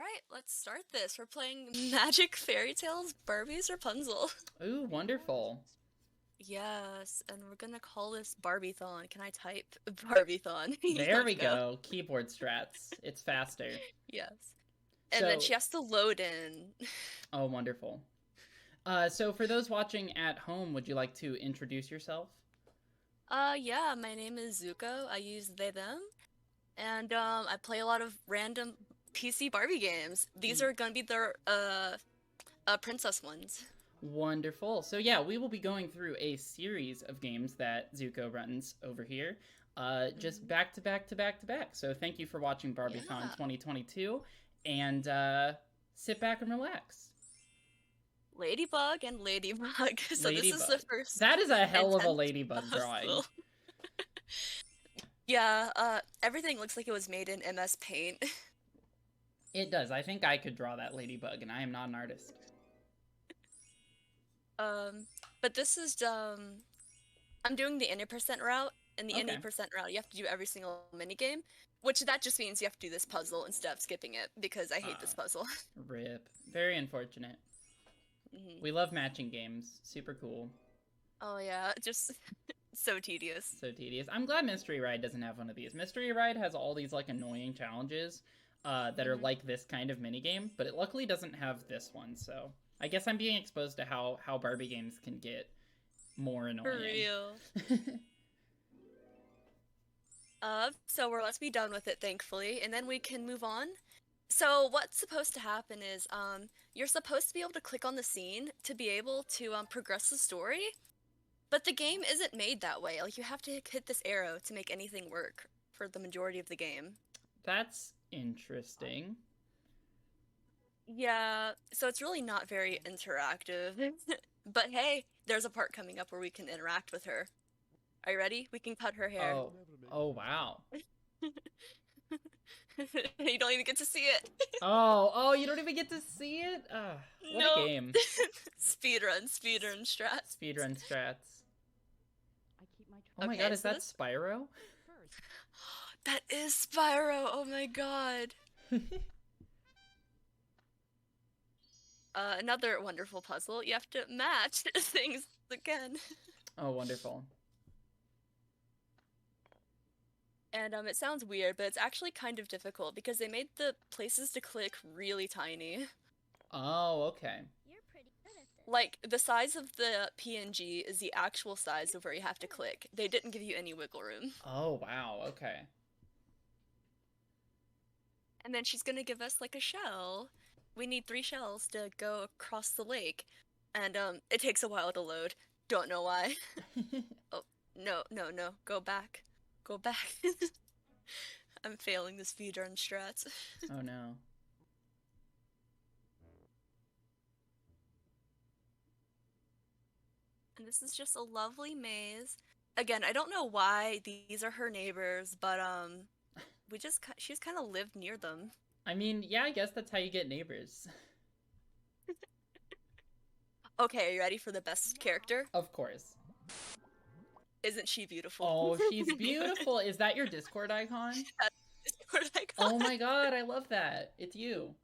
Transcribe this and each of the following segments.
Right, let's start this. We're playing Magic Fairy Tales Barbie's Rapunzel. Ooh, wonderful. Yes, and we're gonna call this Barbiethon. Can I type Barbiethon? There Let's we go. go. Keyboard strats. It's faster. Yes. And then she So, has to load in. oh, wonderful. So for those watching at home, would you like to introduce yourself? Yeah, my name is Zuko. I use they, them. And, I play a lot of random PC Barbie games. These are gonna be their, princess ones. Wonderful. So yeah, we will be going through a series of games that Zuko runs over here, just Mhm. back to back to back to back. So thank you for watching Barbiethon Yeah. 2022, and sit back and relax. Ladybug and Ladybug. So this is the Ladybug. first That is a hell of a intense ladybug drawing. puzzle. Yeah, everything looks like it was made in MS Paint. It does. I think I could draw that ladybug, and I am not an artist. Um, but this is I'm doing the any percent route. In the any Okay. percent route, you have to do every single mini game, which that just means you have to do this puzzle instead of skipping it because I hate this Ah, puzzle. rip. Very unfortunate. hmm We love matching games. Super cool. Oh yeah, just so tedious. So tedious. I'm glad Mystery Ride doesn't have one of these. Mystery Ride has all these like annoying challenges that are hmm like this kind of minigame, but it luckily doesn't have this one. So I guess I'm being exposed to how Barbie games can get more For annoying. real. So we're let's be done with it, thankfully, and then we can move on. So what's supposed to happen is, you're supposed to be able to click on the scene to be able to progress the story, but the game isn't made that way. Like you have to hit this arrow to make anything work for the majority of the game. That's interesting. Yeah, so it's really not very interactive. But hey, there's a part coming up where we can interact with her. Are you ready? We can cut her hair. Oh, oh wow. You don't even get to see it. Oh, you don't even get to see it? What a No. game. Speedrun strats. Speedrun strats. Oh my god, Okay, is so that this Spyro? that is Spyro. Oh my god. Another wonderful puzzle. You have to match things again. Oh, wonderful. And it sounds weird, but it's actually kind of difficult because they made the places to click really tiny. Oh, okay. Like the size of the PNG is the actual size of where you have to click. They didn't give you any wiggle room. Oh, wow, okay. And then she's gonna give us like a shell. We need 3 shells to go across the lake. And it takes a while to load. Don't know why. Oh, no, no, no. Go back. Go back. I'm failing the speedrun strats. Oh no. And this is just a lovely maze. Again, I don't know why these are her neighbors, but she's kind of lived near them. I mean, yeah, I guess that's how you get neighbors. Okay, are you ready for the best character? Of course. Isn't she beautiful? Oh, she's beautiful. Is that your Discord icon? That's what I Oh got. my god, I love that. It's you.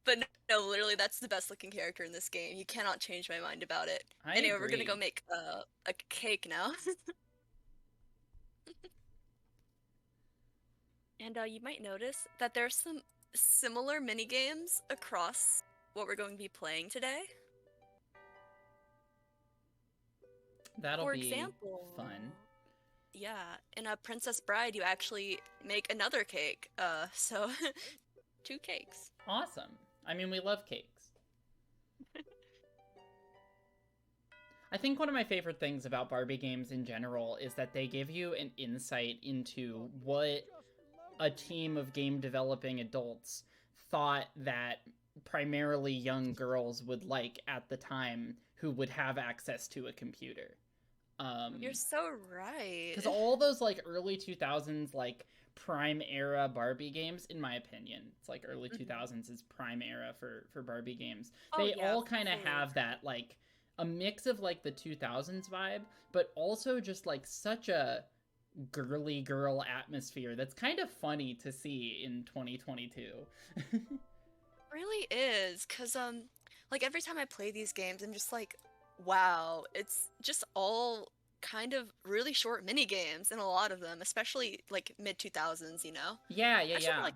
But no, literally, that's the best looking character in this game. You cannot change my mind about it. I Anyway, we're gonna go agree. make a cake now. And you might notice that there's some similar mini games across what we're going to be playing today. That'll For be example, fun. yeah, in a Princess Bride, you actually make another cake. So 2 cakes. Awesome. I mean, we love cakes. I think one of my favorite things about Barbie games in general is that they give you an insight into what a team of game developing adults thought that primarily young girls would like at the time who would have access to a computer. You're so right. Because all those like early 2000s like prime era Barbie games, in my opinion, it's like early Mhm. 2000s is prime era for Barbie games. Oh They yeah, all kind of for have that like a mix of like the 2000s vibe, but also just like such a girly girl atmosphere that's kind of funny to see in 2022. Really is, cause like every time I play these games, I'm just like, wow, it's just all kind of really short mini games, and a lot of them, especially like mid 2000s, you know. Yeah, yeah, Actually, yeah. like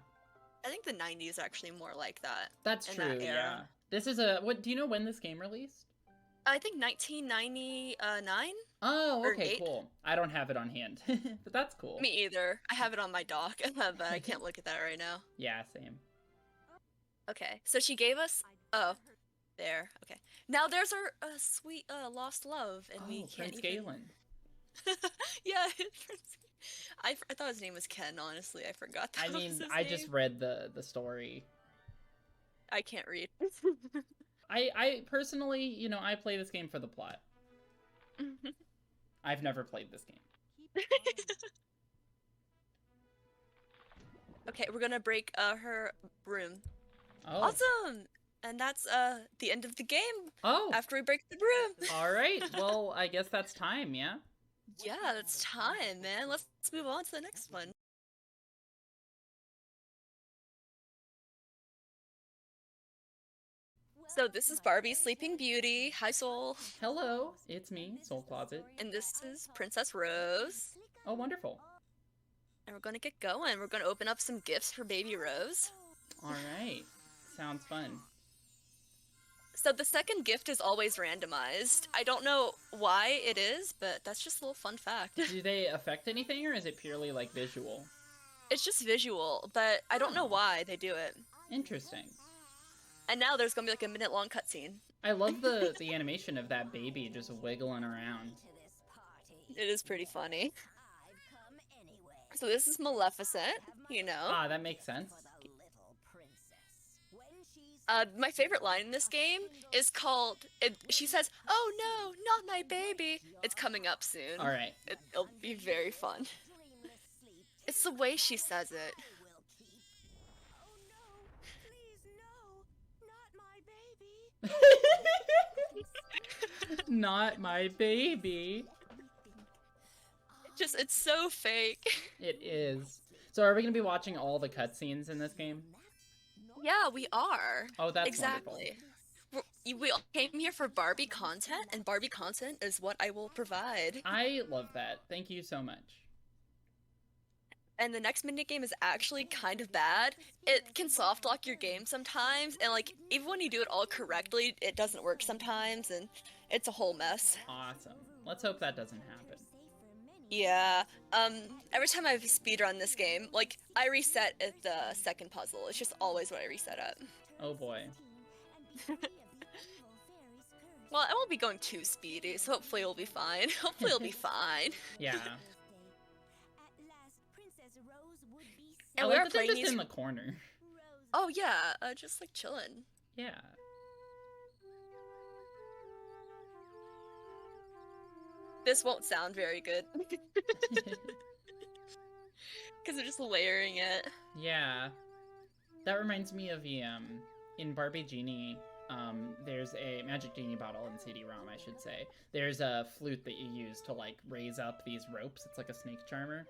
I think the 90s are actually more like that That's in that true, era. yeah. This is a what do you know when this game released? I think 1999 Oh, or okay, 8. cool. I don't have it on hand, but that's cool. Me either. I have it on my dock, but I can't look at that right now. Yeah, same. Okay, so she gave us. Oh, there. Okay. Now there's our sweet lost love, and we Oh, can't Prince even. Galen. Yeah, I thought his name was Ken. Honestly, I forgot I that was mean, his I name. just read the story. I can't read. I personally, I play this game for the plot. I've never played this game. Okay, we're gonna break her broom. Oh. Awesome! And that's the end of the game Oh. after we break the broom. All right. Well, I guess that's time, yeah? Yeah, that's time, man. Let's move on to the next one. So this is Barbie Sleeping Beauty. Hi, Soul. Hello, it's me, Soul Closet. And this is Princess Rose. Oh, wonderful. And we're gonna get going. We're gonna open up some gifts for Baby Rose. All right. Sounds fun. So the second gift is always randomized. I don't know why it is, but that's just a little fun fact. Do they affect anything, or is it purely like visual? It's just visual, but I don't know Oh. why they do it. Interesting. And now there's gonna be like a minute-long cutscene. I love the animation of that baby just wiggling around. It is pretty funny. So this is Maleficent, you know. Ah, that makes sense. My favorite line in this game is called. She says, "Oh no, not my baby." It's coming up soon. All right. It'll be very fun. It's the way she says it. Not my baby. It's so fake. It is. So are we going to be watching all the cutscenes in this game? Yeah, we are. Oh, that's exactly. wonderful. We all came here for Barbie content, and Barbie content is what I will provide. I love that. Thank you so much. And the next minigame is actually kind of bad. It can soft lock your game sometimes, and like even when you do it all correctly, it doesn't work sometimes, and it's a whole mess. Awesome. Let's hope that doesn't happen. Yeah. Every time I've speedrun this game, like I reset at the second puzzle. It's just always what I reset at. Oh boy. Well, I won't be going too speedy, so hopefully it'll be fine. Hopefully it'll be fine. Yeah. And I we like are that they're playing just these. in the corner. Oh yeah, just like chilling. Yeah. This won't sound very good. Because they're just layering it. Yeah. That reminds me of the, in Barbie Genie, there's a Magic Genie bottle in CD-ROM, I should say. There's a flute that you use to, like, raise up these ropes. It's like a snake charmer.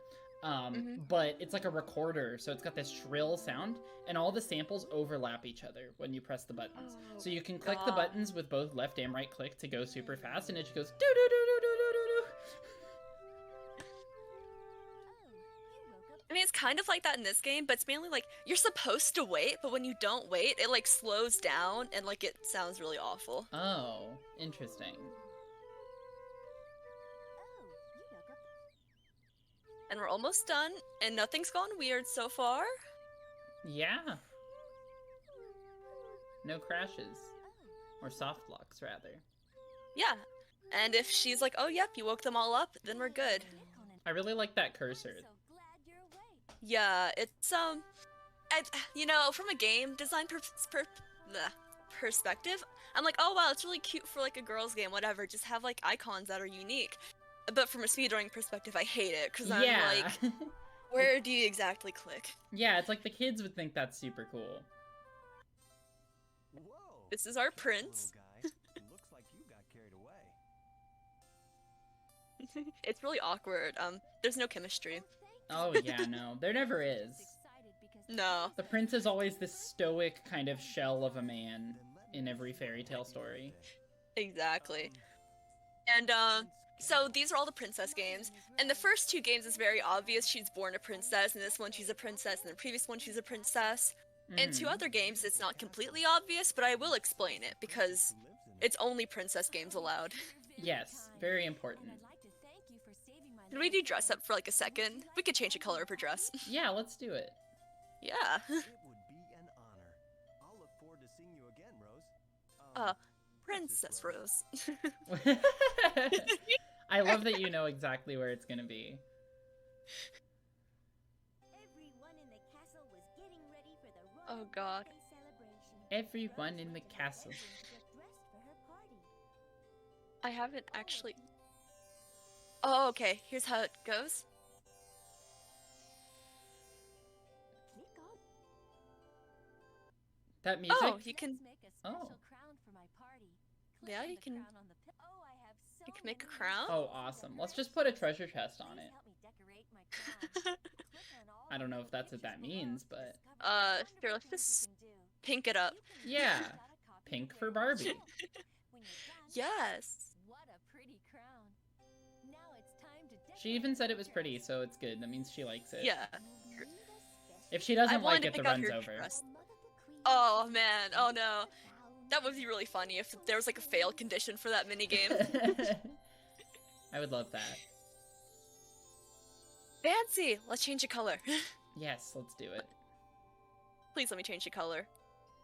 But it's like a recorder, so it's got this shrill sound, and all the samples overlap each other when you press the buttons. Oh, so you can click the God. buttons with both left and right click to go super fast, and it just goes doo-doo-doo-doo-doo-doo-doo. I mean, it's kind of like that in this game, but it's mainly like you're supposed to wait, but when you don't wait, it like slows down and like it sounds really awful. Oh, interesting. And we're almost done, and nothing's gone weird so far. Yeah. No crashes. Or soft locks, rather. Yeah. And if she's like, oh, yep, you woke them all up, then we're good. I really like that cursor. Yeah, it's, you know, from a game design perspective, I'm like, oh, wow, it's really cute for, like, a girl's game, whatever. Just have, like, icons that are unique. But from a speedrunning perspective, I hate it, because I'm like, where do you exactly click? Yeah, it's like the kids would think that's super cool. This is our prince. Looks like you got carried away. It's really awkward. There's no chemistry. Oh yeah, no, there never is. No. The prince is always this stoic kind of shell of a man in every fairy tale story. Exactly. And so these are all the princess games. And the first two games is very obvious. She's born a princess, and this one she's a princess, and the previous one she's a princess. And two other games, it's not completely obvious, but I will explain it because it's only princess games allowed. Yes, very important. Can we do dress up for like a second? We could change the color of her dress. Yeah, let's do it. Yeah. It would be an honor. I'll look forward to seeing you again, Rose. Princess Rose. I love that you know exactly where it's gonna be. Everyone in the castle was getting ready for the Oh royal god. birthday celebration. Everyone in the castle. Rose was dressed for her party. I haven't actually... Oh, okay. Here's how it goes. Click on. That music? Oh, you can... Let's make a special Oh. crown for my party. Yeah, on you the can- crown on the oh, I have so You can make a many crown? Oh, awesome. Let's just put a treasure chest on Please it. help me decorate my crown. Click on all I don't know the if that's what pictures that below means, to but... discover the wonderful Sure, let's things just you can do. pink it up. You can Yeah. print out a copy Pink of for your Barbie. crown. When you're done, Yes. what a pretty crown. Now it's time to decorate She even said it was your pretty, dress. so it's good. That means she likes it. Yeah. You'll need a special If she I doesn't wanted like to it, the pick out run's her over. dress. Mother the Queen Oh man, oh no. found That would be really funny if there was like a fail condition for that minigame. I would love that. Fancy! Let's change the color. Yes, let's do it. Please let me change the color.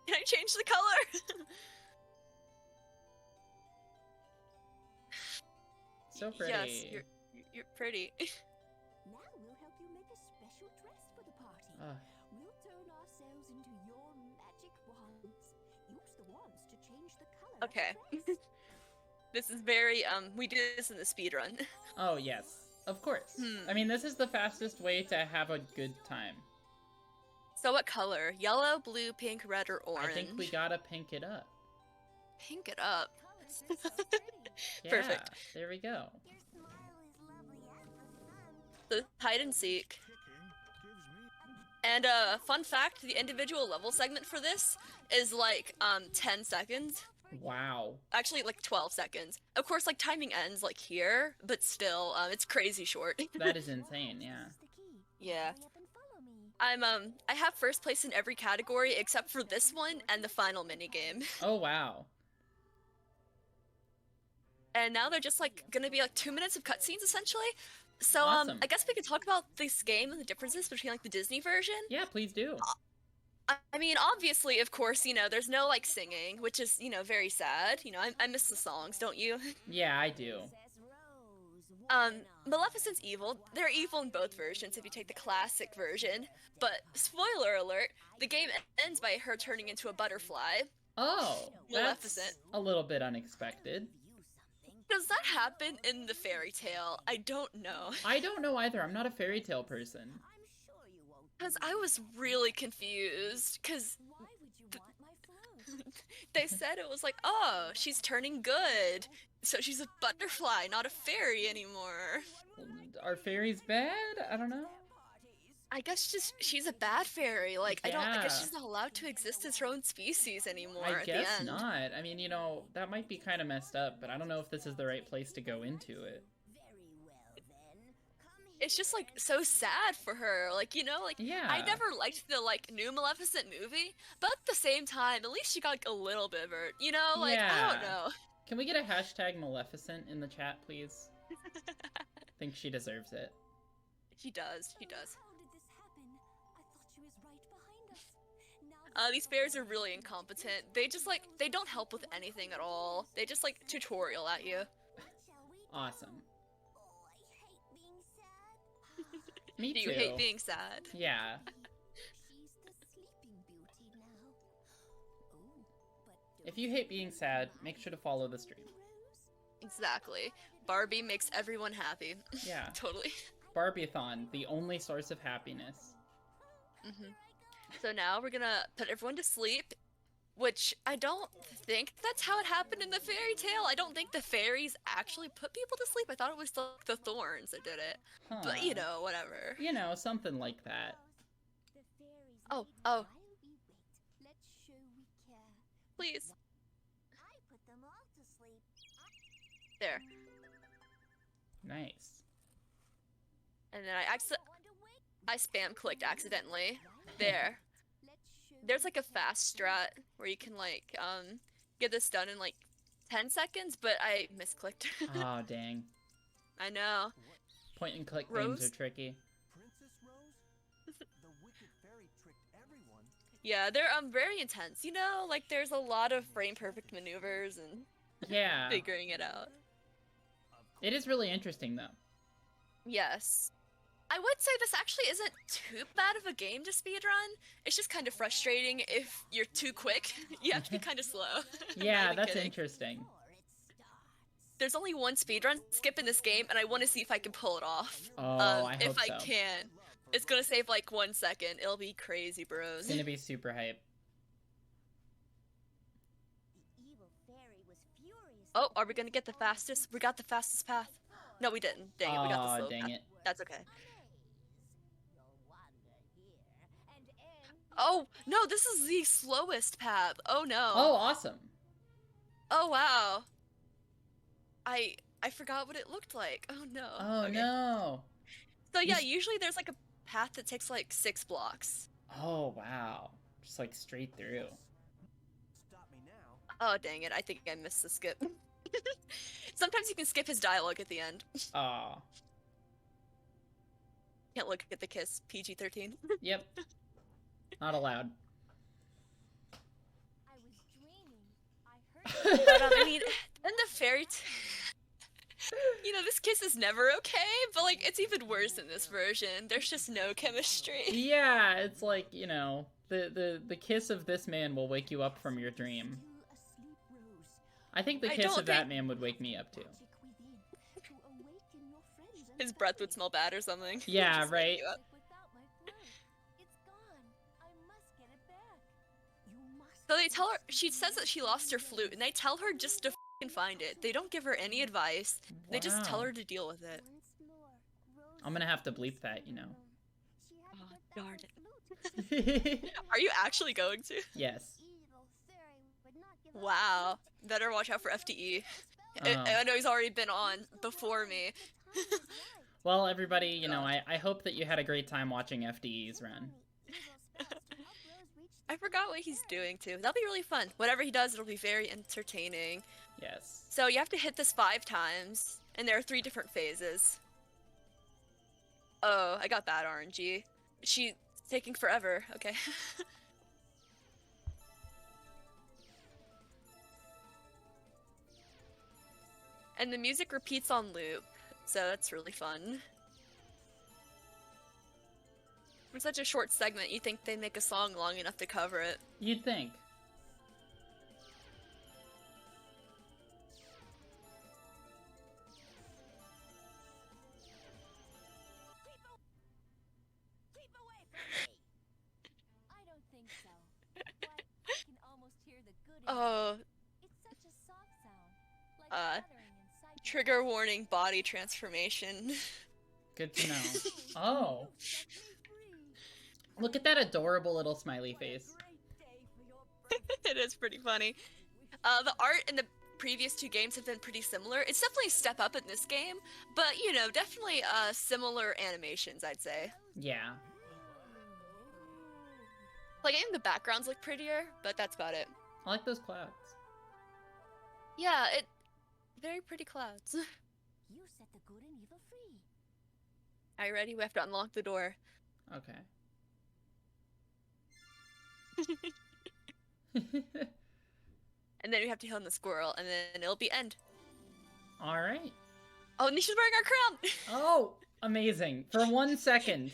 Can I change the color? So pretty. Yes, you're pretty. Now we'll help you make a special dress for the party. Ugh. We'll turn ourselves into your magic wands. Use the wands to change the color Okay. of the dress. This is very we did this in the speed run. Oh, yes. Of course. Hmm. I mean, this is the fastest way to have a good time. So what color? Yellow, blue, pink, red, or orange? I think we gotta pink it up. Pink it up. Colors are so pretty. Yeah, Perfect. there we go. Your smile is lovely as the sun. The hide and seek. Kicking gives me And fun fact, the individual level segment for this is like 10 seconds. Wow. Actually like 12 seconds. Of course like timing ends like here, but still it's crazy short. That is insane, yeah. This is the key. Yeah. Hurry up and follow me. I have first place in every category except for this one and the final minigame. Oh, wow. And now they're just like gonna be like 2 minutes of cutscenes essentially. So Awesome. I guess we could talk about this game and the differences between like the Disney version. Yeah, please do. I mean, obviously, of course, you know, there's no like singing, which is, you know, very sad. You know, I miss the songs, don't you? Yeah, I do. Princess Rose, what an honor. Maleficent's evil. They're evil in both versions if you take the classic version. But spoiler alert, the game ends by her turning into a butterfly. Oh, that's Maleficent. a little bit unexpected. You something. Does that happen in the fairy tale? I don't know. I don't know either. I'm not a fairy tale person. I'm sure you won't. Because I was really confused. Because Why would you want my fruit? they said it was like, oh, she's turning good. So she's a butterfly, not a fairy anymore. Are fairies bad? I don't know. I guess just she's a bad fairy. Like I guess Yeah. she's not allowed to exist as her own species anymore I at guess the end. not. I mean, you know, that might be kind of messed up, but I don't know if this is the right place to go into it. Very well then. Come here. It's just like so sad for her. Like, you know, like Yeah. I never liked the like new Maleficent movie, but at the same time, at least she got like a little bit of her, you know, like I Yeah. don't know. Can we get a hashtag Maleficent in the chat, please? I think she deserves it. She does, she does. How did this happen? I thought she was right behind us. Now These fairies are really incompetent. They just like they don't help with anything at all. They just like tutorial at you. what shall we do? Awesome. Oh, I hate being sad. Me Do too. you hate being sad? Yeah. She's the sleeping beauty now. Oh, but If you hate being sad, make sure to follow the stream. Exactly. Barbie makes everyone happy. Yeah. Totally. Barbiethon, the only source of happiness. So now we're gonna put everyone to sleep. which I don't think that's how it happened in the fairy tale. I don't think the fairies actually put people to sleep. I thought it was like the thorns that did it. Huh. But you know, whatever. You know, something like that. The fairies Oh, waited oh. while we wait. Let's show we care. Please. I put them all to sleep. There. Nice. And then Want to wake? I spam clicked accidentally. There. Let's show There's we like a care. fast strat where you can like get this done in like 10 seconds, but I misclicked. Oh, dang. I know. Point and click Rose? games are tricky. Princess Rose? The wicked fairy tricked everyone. Yeah, they're very intense. You know, like there's a lot of frame perfect maneuvers and Yeah. figuring it out. It is really interesting, though. Yes. I would say this actually isn't too bad of a game to speedrun. It's just kind of frustrating if you're too quick. You have to be kind of slow. I'm Yeah, not even that's kidding. interesting. Before it starts. There's only one speedrun skip in this game, and I want to see if I can pull it off. Oh, I hope if I so. can. It's gonna save like 1 second. It'll be crazy, bros. It's gonna be super hype. The evil fairy was furious. Oh, are we gonna get the fastest? We got the fastest path. No, we didn't. Dang it, we got the slow dang path. it. That's okay. You'll wander here and end. Oh, no, this is the slowest path. Oh no. Oh, awesome. Oh wow. I forgot what it looked like. Oh no. Oh, Okay. no. So yeah, s- usually there's like a path that takes like 6 blocks. Oh, wow. Just like straight through. Stop me now. Oh dang it, I think I missed the skip. Sometimes you can skip his dialogue at the end. Oh, Can't look at the kiss. PG-13. yep. Not allowed. I was dreaming. I heard. But I mean, and the you know, this kiss is never okay, but like it's even worse in this version. There's just no chemistry. Yeah, it's like, you know, the kiss of this man will wake you up from your dream. Still asleep, Rose. I think the I kiss don't of that think- man would wake me up too. Magic within to awaken your friends and His breath would family. smell bad or something. Yeah, Just wake right. you up. Without my flute. It's gone. I must get it back. You must. So they tell her, she says that she lost her flute, and they tell her just to f***ing find it. They don't give her any advice. They just tell Wow. her to deal with it. Once more, Rose I'm gonna have to bleep that, you know. She had to Oh, put down darn her flute. Are you actually going to? Yes. Evil fairy would not give up Wow. her flute. Better watch out for FDE. Oh. I know he's already been on before me. The time is right. Well, everybody, you know, I hope that you had a great time watching FDE's run. I forgot what he's doing too. That'll be really fun. Whatever he does, it'll be very entertaining. Yes. So you have to hit this 5 times, and there are 3 different phases. Oh, I got bad RNG. She's taking forever. Okay. And the music repeats on loop, so that's really fun. For such a short segment, you think they'd make a song long enough to cover it. You'd think. Keep away from me. I don't think so. But I can almost hear the good in it. Oh, It's such a soft sound, like Uh, fluttering inside your trigger body. warning body transformation. Good to know. Oh, You set me free. look at that adorable little smiley face. Great day for your birthday. It is pretty funny. The art in the previous 2 games have been pretty similar. It's definitely a step up in this game, but you know, definitely similar animations, I'd say. Yeah. Like, I think the backgrounds look prettier, but that's about it. I like those clouds. Yeah, very pretty clouds. You set the good and evil free. Are you ready? We have to unlock the door. Okay. And then we have to heal the squirrel, and then it'll be end. All right. Oh, Nisha's wearing our crown! Oh, amazing. For 1 second.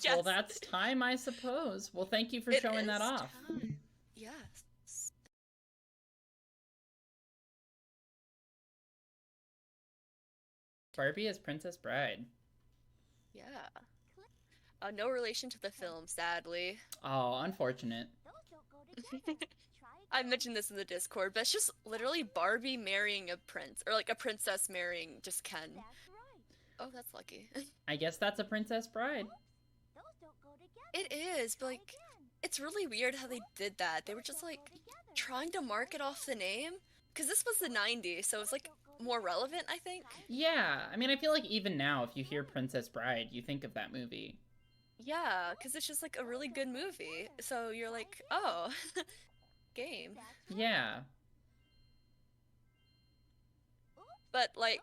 Yes. Well, that's time, I suppose. Well, thank you for It showing that is off. time. Yes. Barbie as Princess Bride. Yeah. No relation to the film, sadly. Oh, unfortunate. Those don't go together. Try I mentioned this in the Discord, but it's just literally Barbie marrying a prince, or like a princess marrying just Ken. That's right. Oh, that's lucky. I guess that's a Princess Bride. Those don't go together. It is, but like, it's really weird how they did that. They were just like trying to market off the name, because this was the 90s, so it's like more relevant, I think. Yeah, I mean, I feel like even now, if you hear Princess Bride, you think of that movie. Yeah, because it's just like a really good movie. So you're like, oh, game. Yeah. But like,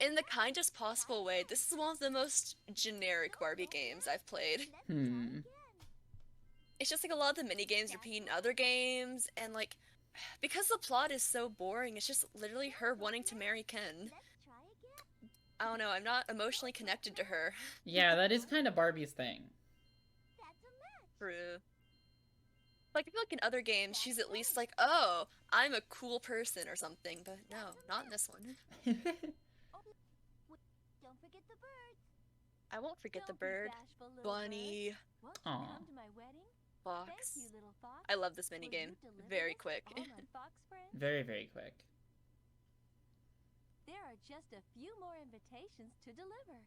in the kindest possible way, this is one of the most generic Barbie games I've played. It's just like a lot of the mini games repeat in other games, and like, because the plot is so boring, it's just literally her wanting to marry Ken. I don't know, I'm not emotionally connected to her. Yeah, that is kind of Barbie's thing. True. Like, I feel like in other games, she's at least like, oh, I'm a cool person or something, but no, not in this one. Don't forget the birds. I won't forget the Don't be bird. bashful, little Bunny. bird. Won't you Aw. come to my wedding? Fox. Thank you, little fox. I love this Will you minigame. deliver Very this to quick. all my fox friends? Very, very quick. There are just a few more invitations to deliver.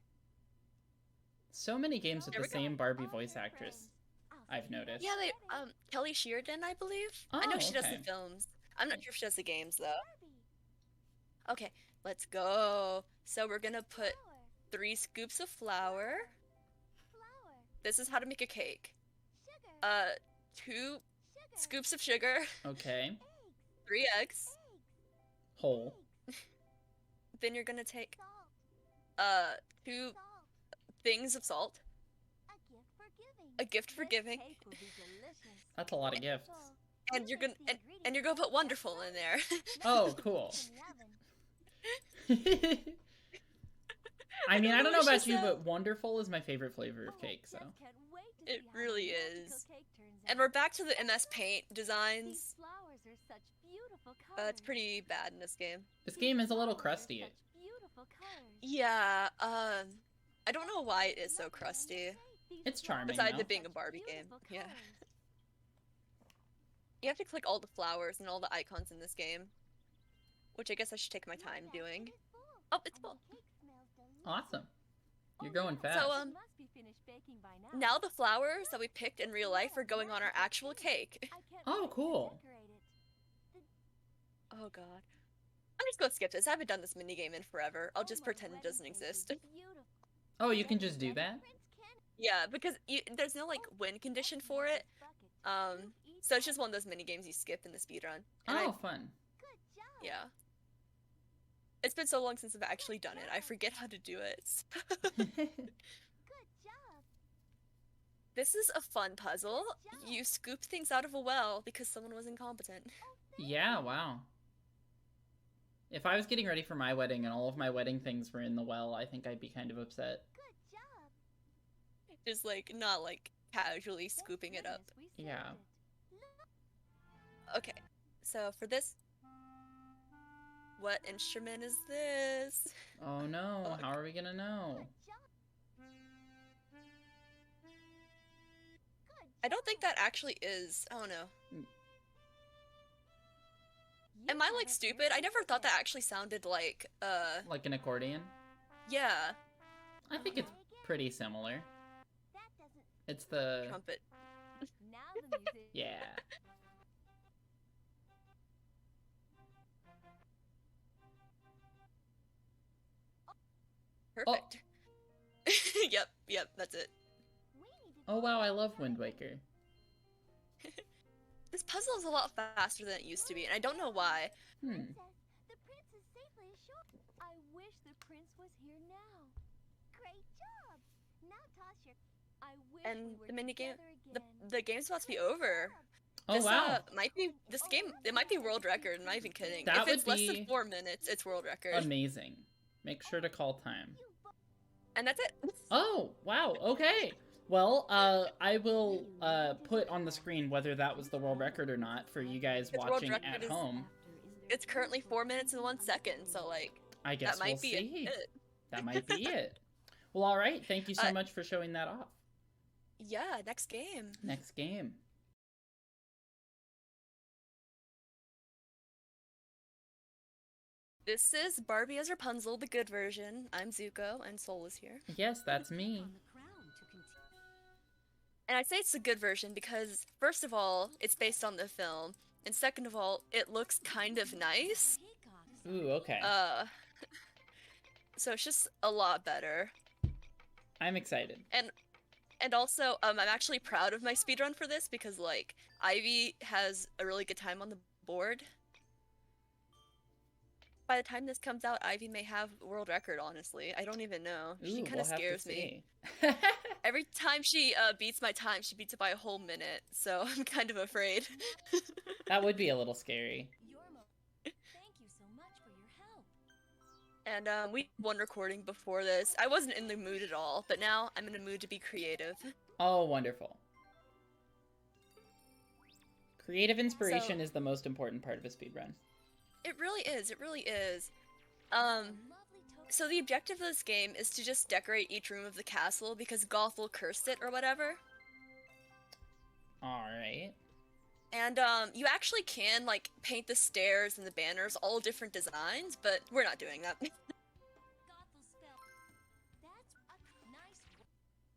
So many games with There the we go. same Barbie All voice your actress. friends. I'll I've see you noticed. Yeah, they, Barbie. Kelly Sheridan, I believe. I know Oh, she does okay. the films. I'm not sure if she does the games, though. Okay, let's go. So we're gonna put 3 scoops of flour. Flour. This is how to make a cake. Sugar. 2 Sugar. scoops of sugar, Okay. Eggs. 3 eggs. Whole. Eggs. Then you're gonna take Salt. 2 Salt. things of salt. A gift for giving. A gift for This giving. cake will be delicious. That's a lot of gifts. Wonderful. And You you're mix gonna the and you're ingredients gonna put in wonderful in there. Oh, cool. in the oven. I mean, I don't know what she about you, said. but wonderful is my favorite flavor of Oh, cake, I so. just can't wait to It see how really the magical is. cake turns And out. we're back to the MS Paint These designs. flowers are such beautiful colors. It's pretty bad in this game. This game is a little Flowers are crusty. such beautiful colors. Yeah, I don't know why it is so crusty. It's charming, Besides though. it being a Barbie game. Beautiful Yeah. colors. You have to click all the flowers and all the icons in this game. Which I guess I should take my Your time basket doing. is full, Oh, it's and the full. cake smells delicious. Awesome. You're Oh, going yes, fast. So, it must be finished baking by now. Now the flowers that we picked in real life are going on our actual cake. I can't Oh, wait to cool. decorate it. Oh god. I'm just gonna skip this. I haven't done this minigame in forever. I'll Oh, just my pretend it wedding doesn't cake is exist. beautiful. Oh, you can Then just do let that? Prince Ken Yeah, because there's no like win condition for it. So it's just one of those mini games you skip in the speedrun. And Oh, fun. Good job. yeah. It's been so long since I've actually done it. I forget how to do it. Good job. This is a fun puzzle. You scoop things out of a well because someone was incompetent. Yeah, wow. If I was getting ready for my wedding and all of my wedding things were in the well, I think I'd be kind of upset. Good job. Just like not like casually scooping it up. Goodness, we Yeah. saved it. Okay. So for this, what instrument is this? Oh no, Fuck. how are we gonna know? Good job. Good I don't think job. that actually is. I don't know. You Am I got like it stupid? I really never thought that good. actually sounded like Like an accordion? yeah, I think it's pretty similar. That doesn't. It's the... trumpet. Now the music. Yeah. Perfect. Yep, that's it. We need to Oh wow, I love Wind Waker. This puzzle is a lot faster than it used to be, and I don't know why. Hmm. Princess, the prince is safely ashore. I wish the prince was here now. Great job. Now toss your. I wish And we were the minigame- together again. The game's about to be Good over. job. Oh This wow. might be this game. It might be world record. I'm not even kidding. That If it's would less than be 4 minutes, it's world record. Amazing. Make sure to call time. You bo- And that's it. Oh, wow, okay. Well, I will put on the screen whether that was the world record or not for you guys Its world watching record at is- home. It's currently 4 minutes and 1 second, so like I guess that might we'll be see. it. That might be it. Well, all right. Thank you so Uh, much for showing that off. Yeah, next game. Next game. This is Barbie as Rapunzel, the good version. I'm Zuko, and Soul is here. Yes, that's me. And I say it's the good version because, first of all, it's based on the film, and second of all, it looks kind of nice. Ooh, okay. So it's just a lot better. I'm excited. And also, I'm actually proud of my speedrun for this because, like, Ivy has a really good time on the board. By the time this comes out, Ivy may have world record, honestly. I don't even know. She Ooh, kind we'll of have to scares me. see. Every time she beats my time, she beats it by a whole minute, so I'm kind of afraid. That would be a little scary. Thank you so much for your help. And we did one recording before this. I wasn't in the mood at all, but now I'm in a mood to be creative. Oh, wonderful. Creative inspiration is the most important part of a speedrun. It really is, it really is. Lovely So the objective of this game is to just decorate each room of the castle because Gothel cursed it or whatever. Alright. And you actually can, like, paint the stairs and the banners all different designs, but we're not doing that. Gothel spell. That's a nice word.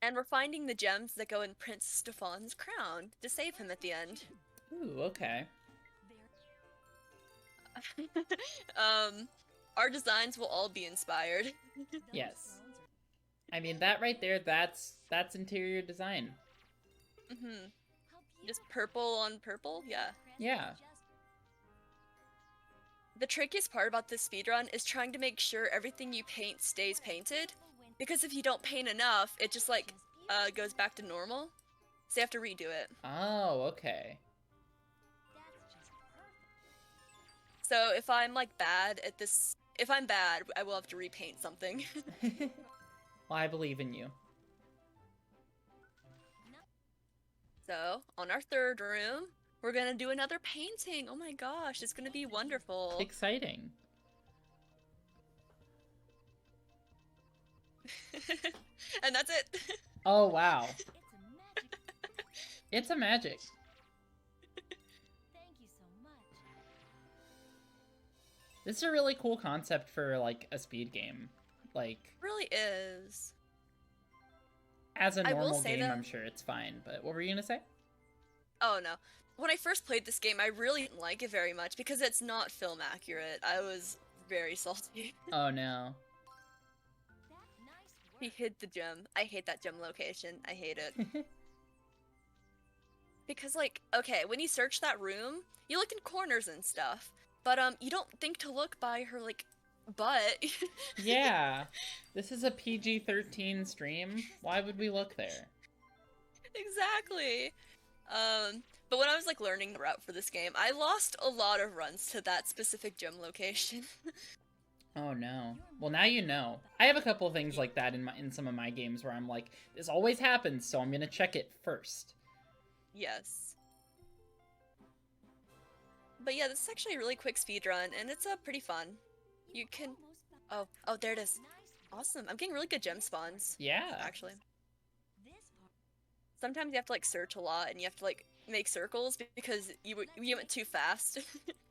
And we're finding the gems that go in Prince Stefan's crown to save him at the end. Ooh, okay. Our designs will all be inspired. Yes. I mean, that right there, that's interior design. Mm-hmm. Just purple on purple? Yeah. Yeah. The trickiest part about this speedrun is trying to make sure everything you paint stays painted. Because if you don't paint enough, it just, like, goes back to normal. So you have to redo it. Oh, okay. So if I'm, like, bad at this... If I'm bad, I will have to repaint something. Well, I believe in you. So, on our third room, we're gonna do another painting. Oh my gosh, it's gonna be wonderful. Exciting. And that's it. Oh, wow. It's a magic. It's a magic. Thank you so much. This is a really cool concept for, like, a speed game. Like, It really is. as a I will normal say game, that- I'm sure it's fine, but what were you gonna say? Oh no. When I first played this game, I really didn't like it very much because it's not film accurate. I was very salty. Oh, no. That nice He work. hid the gem. I hate that gem location. I hate it. Because, like, okay, when you search that room, you look in corners and stuff. But, you don't think to look by her, like, butt. Yeah. This is a PG-13 stream. Why would we look there? Exactly. But when I was, like, learning the route for this game, I lost a lot of runs to that specific gem location. Oh, no. Well, now you know. I have a couple of things like that in some of my games where I'm like, this always happens, so I'm gonna check it first. Yes. But yeah, this is actually a really quick speedrun, and it's pretty fun. You can... Oh, there it is. Awesome. I'm getting really good gem spawns, Yeah. actually. This part. Sometimes you have to, like, search a lot, and you have to, like, make circles because you went too fast.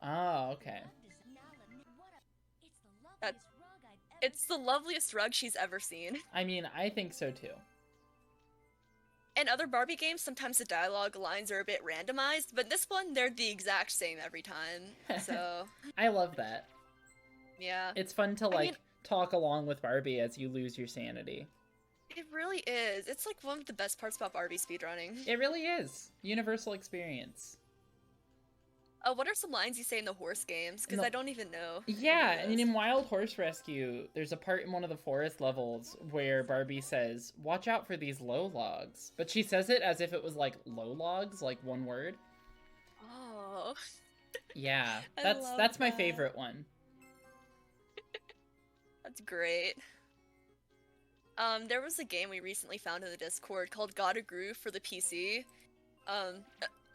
Oh, okay. That- It's the loveliest rug she's ever seen. I mean, I think so too. In other Barbie games, sometimes the dialogue lines are a bit randomized, but this one, they're the exact same every time. So, I love that. yeah. It's fun to, I like, mean- talk along with Barbie as you lose your sanity. It really is. It's, like, one of the best parts about Barbie speedrunning. It really is. Universal experience. What are some lines you say in the horse games? Because No. I don't even know. Yeah, what it and is. in Wild Horse Rescue, there's a part in one of the forest levels where Barbie says, "Watch out for these low logs." But she says it as if it was like low logs, like one word. Oh. Yeah, I that's love my that. favorite one. That's great. There was a game we recently found in the Discord called Gotta Groove for the PC.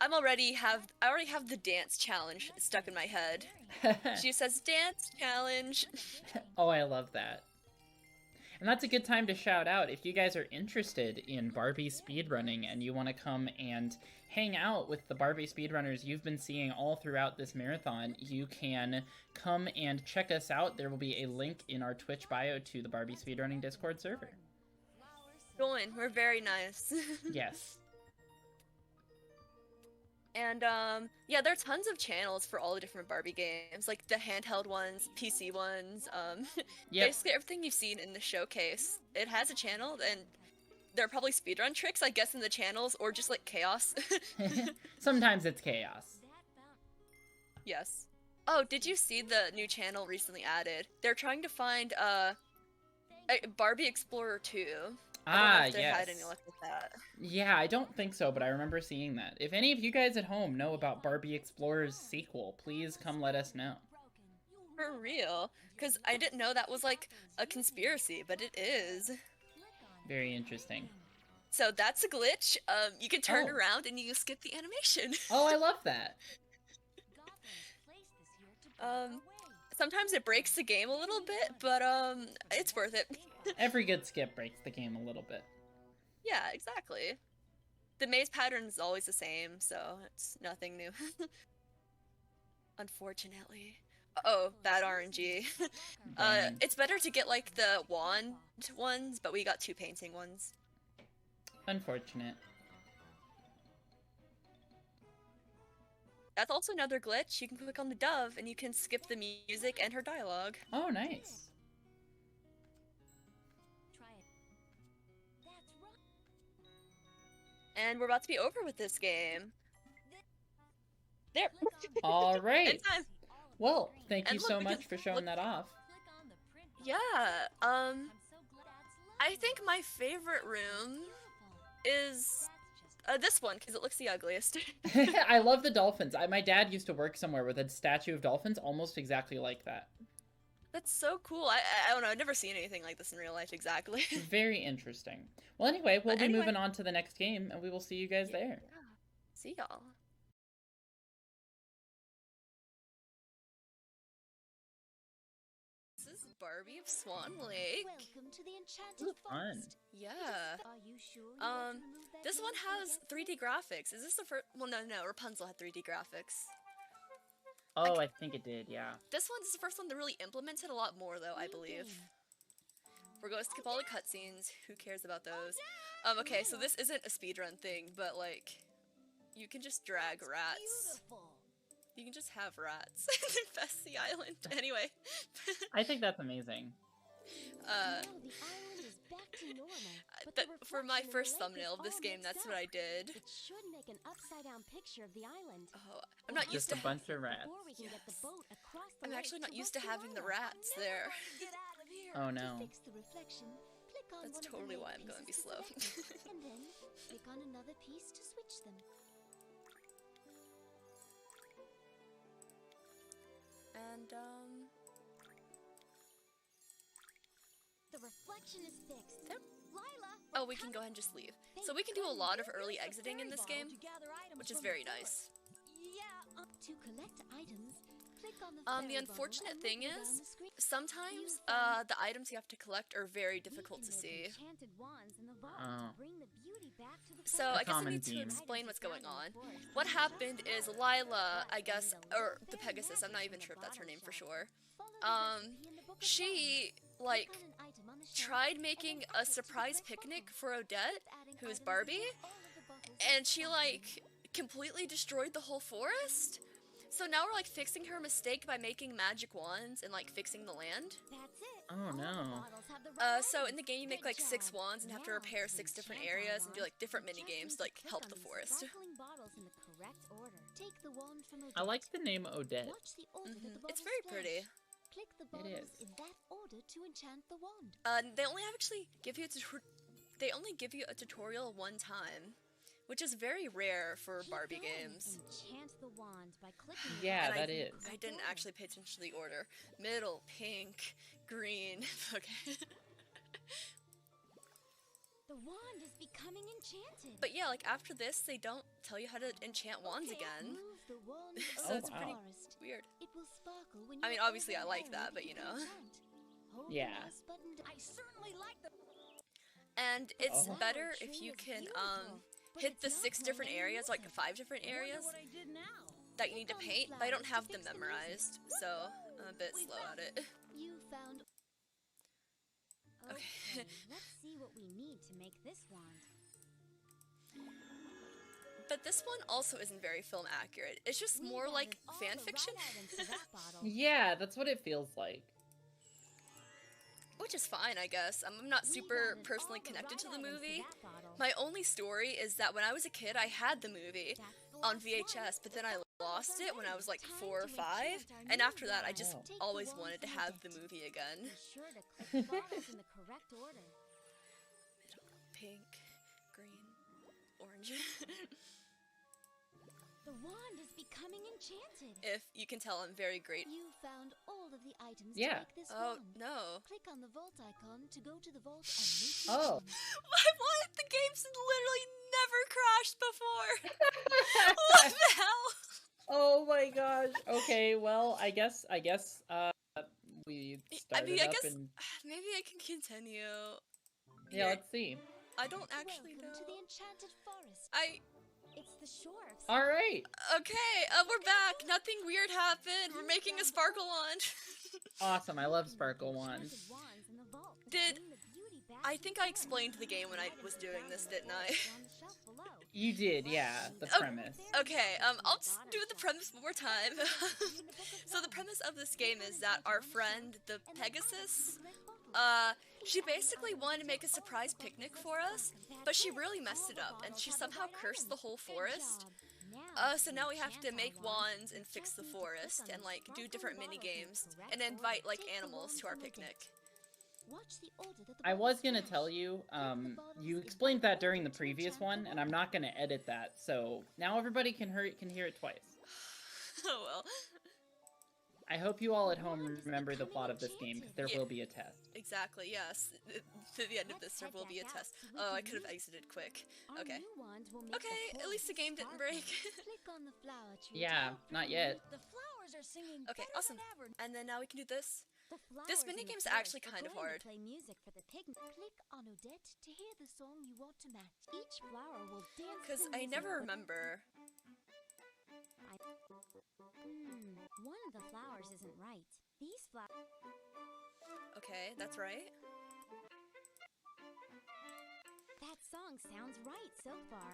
I already have the dance challenge stuck in my head. She says dance challenge. Oh, I love that. And that's a good time to shout out if you guys are interested in Barbie speedrunning and you want to come and hang out with the Barbie speedrunners you've been seeing all throughout this marathon, you can come and check us out. There will be a link in our Twitch bio to the Barbie speedrunning Discord server. Join. We're very nice. Yes. And yeah, there are tons of channels for all the different Barbie games, like the handheld ones, PC ones, Yep. basically everything you've seen in the showcase. It has a channel, and there are probably speedrun tricks, I guess, in the channels, or just like chaos. Sometimes it's chaos. Yes. Oh, did you see the new channel recently added? They're trying to find Barbie Explorer 2. I don't know if they had any luck with that. Yeah, I don't think so, but I remember seeing that. If any of you guys at home know about Barbie Explorer's sequel, please come let us know. For real. Because I didn't know that was like a conspiracy, but it is. Very interesting. So that's a glitch. You can turn Oh. around and you can skip the animation. Oh, I love that. Sometimes it breaks the game a little bit, but it's worth it. Every good skip breaks the game a little bit. Yeah, exactly. The maze pattern is always the same, so it's nothing new. Unfortunately. Oh, bad RNG. Dang. It's better to get like the wand ones, but we got 2 painting ones. Unfortunate. That's also another glitch. You can click on the dove and you can skip the music and her dialogue. Oh, nice. And we're about to be over with this game. There. All right. In time. Well, thank And you look, so we much can for showing look- that off. Yeah. I think my favorite room is this one because it looks the ugliest. I love the dolphins. My dad used to work somewhere with a statue of dolphins almost exactly like that. That's so cool. I don't know. I've never seen anything like this in real life exactly. Very interesting. Well, anyway, we'll But be anyway. moving on to the next game, and we will see you guys there. See y'all. This is Barbie of Swan Lake. Welcome to the Enchanted Ooh, fun. Forest. Yeah. Are you sure you want to remove that This one yellow has paper? 3D graphics. Is this the first? Well, no, Rapunzel had 3D graphics. Oh, I think it did, yeah. This one's the first one that really implemented a lot more, though, I believe. We're going to skip all the cutscenes. Who cares about those? Okay, so this isn't a speedrun thing, but, like, you can just drag rats. Beautiful. You can just have rats and infest the island. Anyway. I think that's amazing. Now the island is back to normal. But the For my reflection in the first lake thumbnail is of this all game, that's mixed what I up. did. It should make an upside-down picture of the island. Oh, I'm not used Just to. a bunch of rats. Before we can get the Yes. boat across the I'm lake actually not used to Rescue having the Island. rats there. Get out of here. Oh To no. fix the reflection, click on That's one of the totally main why I'm gonna be pieces slow. to select it, and then click on another piece to switch them. And The reflection is fixed. Yep. Lila. oh, we can go ahead and just leave. So we can do a lot of early exiting in this game, which is very nice. Yeah. To collect items, click on the The fairy bubble unfortunate and thing move it is, down the screen. sometimes the items you have to collect are very difficult to see. Enchanted wands in the vault Oh. to bring the beauty back to the So forest. I guess I common need to theme. explain what's going on. What happened is Lila, I guess, or the Pegasus, I'm not even sure if that's her name for sure. She, like, tried making a surprise picnic for Odette, who is Barbie, and she, like, completely destroyed the whole forest. So now we're, like, fixing her mistake by making magic wands and, like, fixing the land. That's it. Oh, All the no. bottles have the right So in items. the game you make, Good like, 6 job. wands and have to Now, repair to 6 different enchant our areas and do, like, wands, different you just mini-games need to, like, click help on the the forest. sparkling bottles in the correct order. Take the wand from I like Odette. the name Odette. Watch the order that the It's bottles very flash. pretty. Click the It bottles is. in that order to enchant the wand. They only actually give you they only give you a tutorial one time, which is very rare for Keep Barbie going. games. Enchant the wand by clicking the Yeah, And that I, is. I didn't actually pay attention to the order. Middle, pink, green. Okay. The wand is becoming enchanted. But yeah, like after this, they don't tell you how to enchant wands Okay, again. Move the wand So Oh, it's pretty wow. forest. weird. It will sparkle when I mean, you're obviously I over like there that, ready but you to know. enchant. Hold Yeah. the mouse button I certainly like the And it's Oh. better if you can hit the 6 different areas, like 5 different areas what I did now. that you need to paint, but I don't have them memorized, so I'm a bit slow at it. You found. Okay. Let's see what we need to make this wand. But this one also isn't very film accurate. It's just We've more like added all fan the fiction, right items to that bottle. Yeah, that's what it feels like. which is fine, I guess. I'm not We've super added personally all the connected to right the items movie. that bottle. My only story is that when I was a kid, I had the movie That's the on last one. VHS, but then I lost it when I was like Time 4 or to 5, enchant our and new after that I just wand. Take the always wand wanted to from the have deck. the movie again. Be sure to click the bottles in the correct order. Pink, green, orange. The wand is becoming enchanted. If you can tell, I'm very great. You found all of the items Yeah. to make this Oh, wand. no. Click on the vault icon to go to the vault and make the Oh. wand. What? The game's literally never crashed before. What the hell? Oh my gosh. Okay, well, I guess we I mean, started I up guess and maybe I can continue. yeah, Here. let's see. I don't actually Welcome to the know. enchanted forest. It's the shore of All right. Okay, we're back. Nothing weird happened. We're making a sparkle wand. Awesome. I love Keeping the sparkle enchanted wands. wands in the vault to Did- bring the beauty back I to think the I forest. explained the game when I was Items doing found this, in the didn't I? forest are on the shelf below. You did, yeah. The Oh, premise. Okay, I'll just do the premise one more time. So the premise of this game is that our friend, the Pegasus, she basically wanted to make a surprise picnic for us, but she really messed it up, and she somehow cursed the whole forest. So now we have to make wands and fix the forest, and like do different mini games, and invite like animals to our picnic. I was gonna tell you, you explained that during the previous one, and I'm not gonna edit that, so now everybody can hear it twice. Oh well. I hope you all at home remember the plot of this game, because there Yeah. will be a test. Exactly, yes. To the end of this, there will be a test. Oh, I could have exited quick. Okay. Okay, at least the game didn't break. Yeah, not yet. The flowers are singing Okay, better awesome. than ever. And then now we can do this. The This flowers in minigame's the actually forest kind are of going to hard. Play music for the picnic. Click on Odette to hear the song you want to match. Each flower will dance. Because to the I music never with- remember. One of the flowers isn't right. These flowers. Okay, that's right. That song sounds right so far.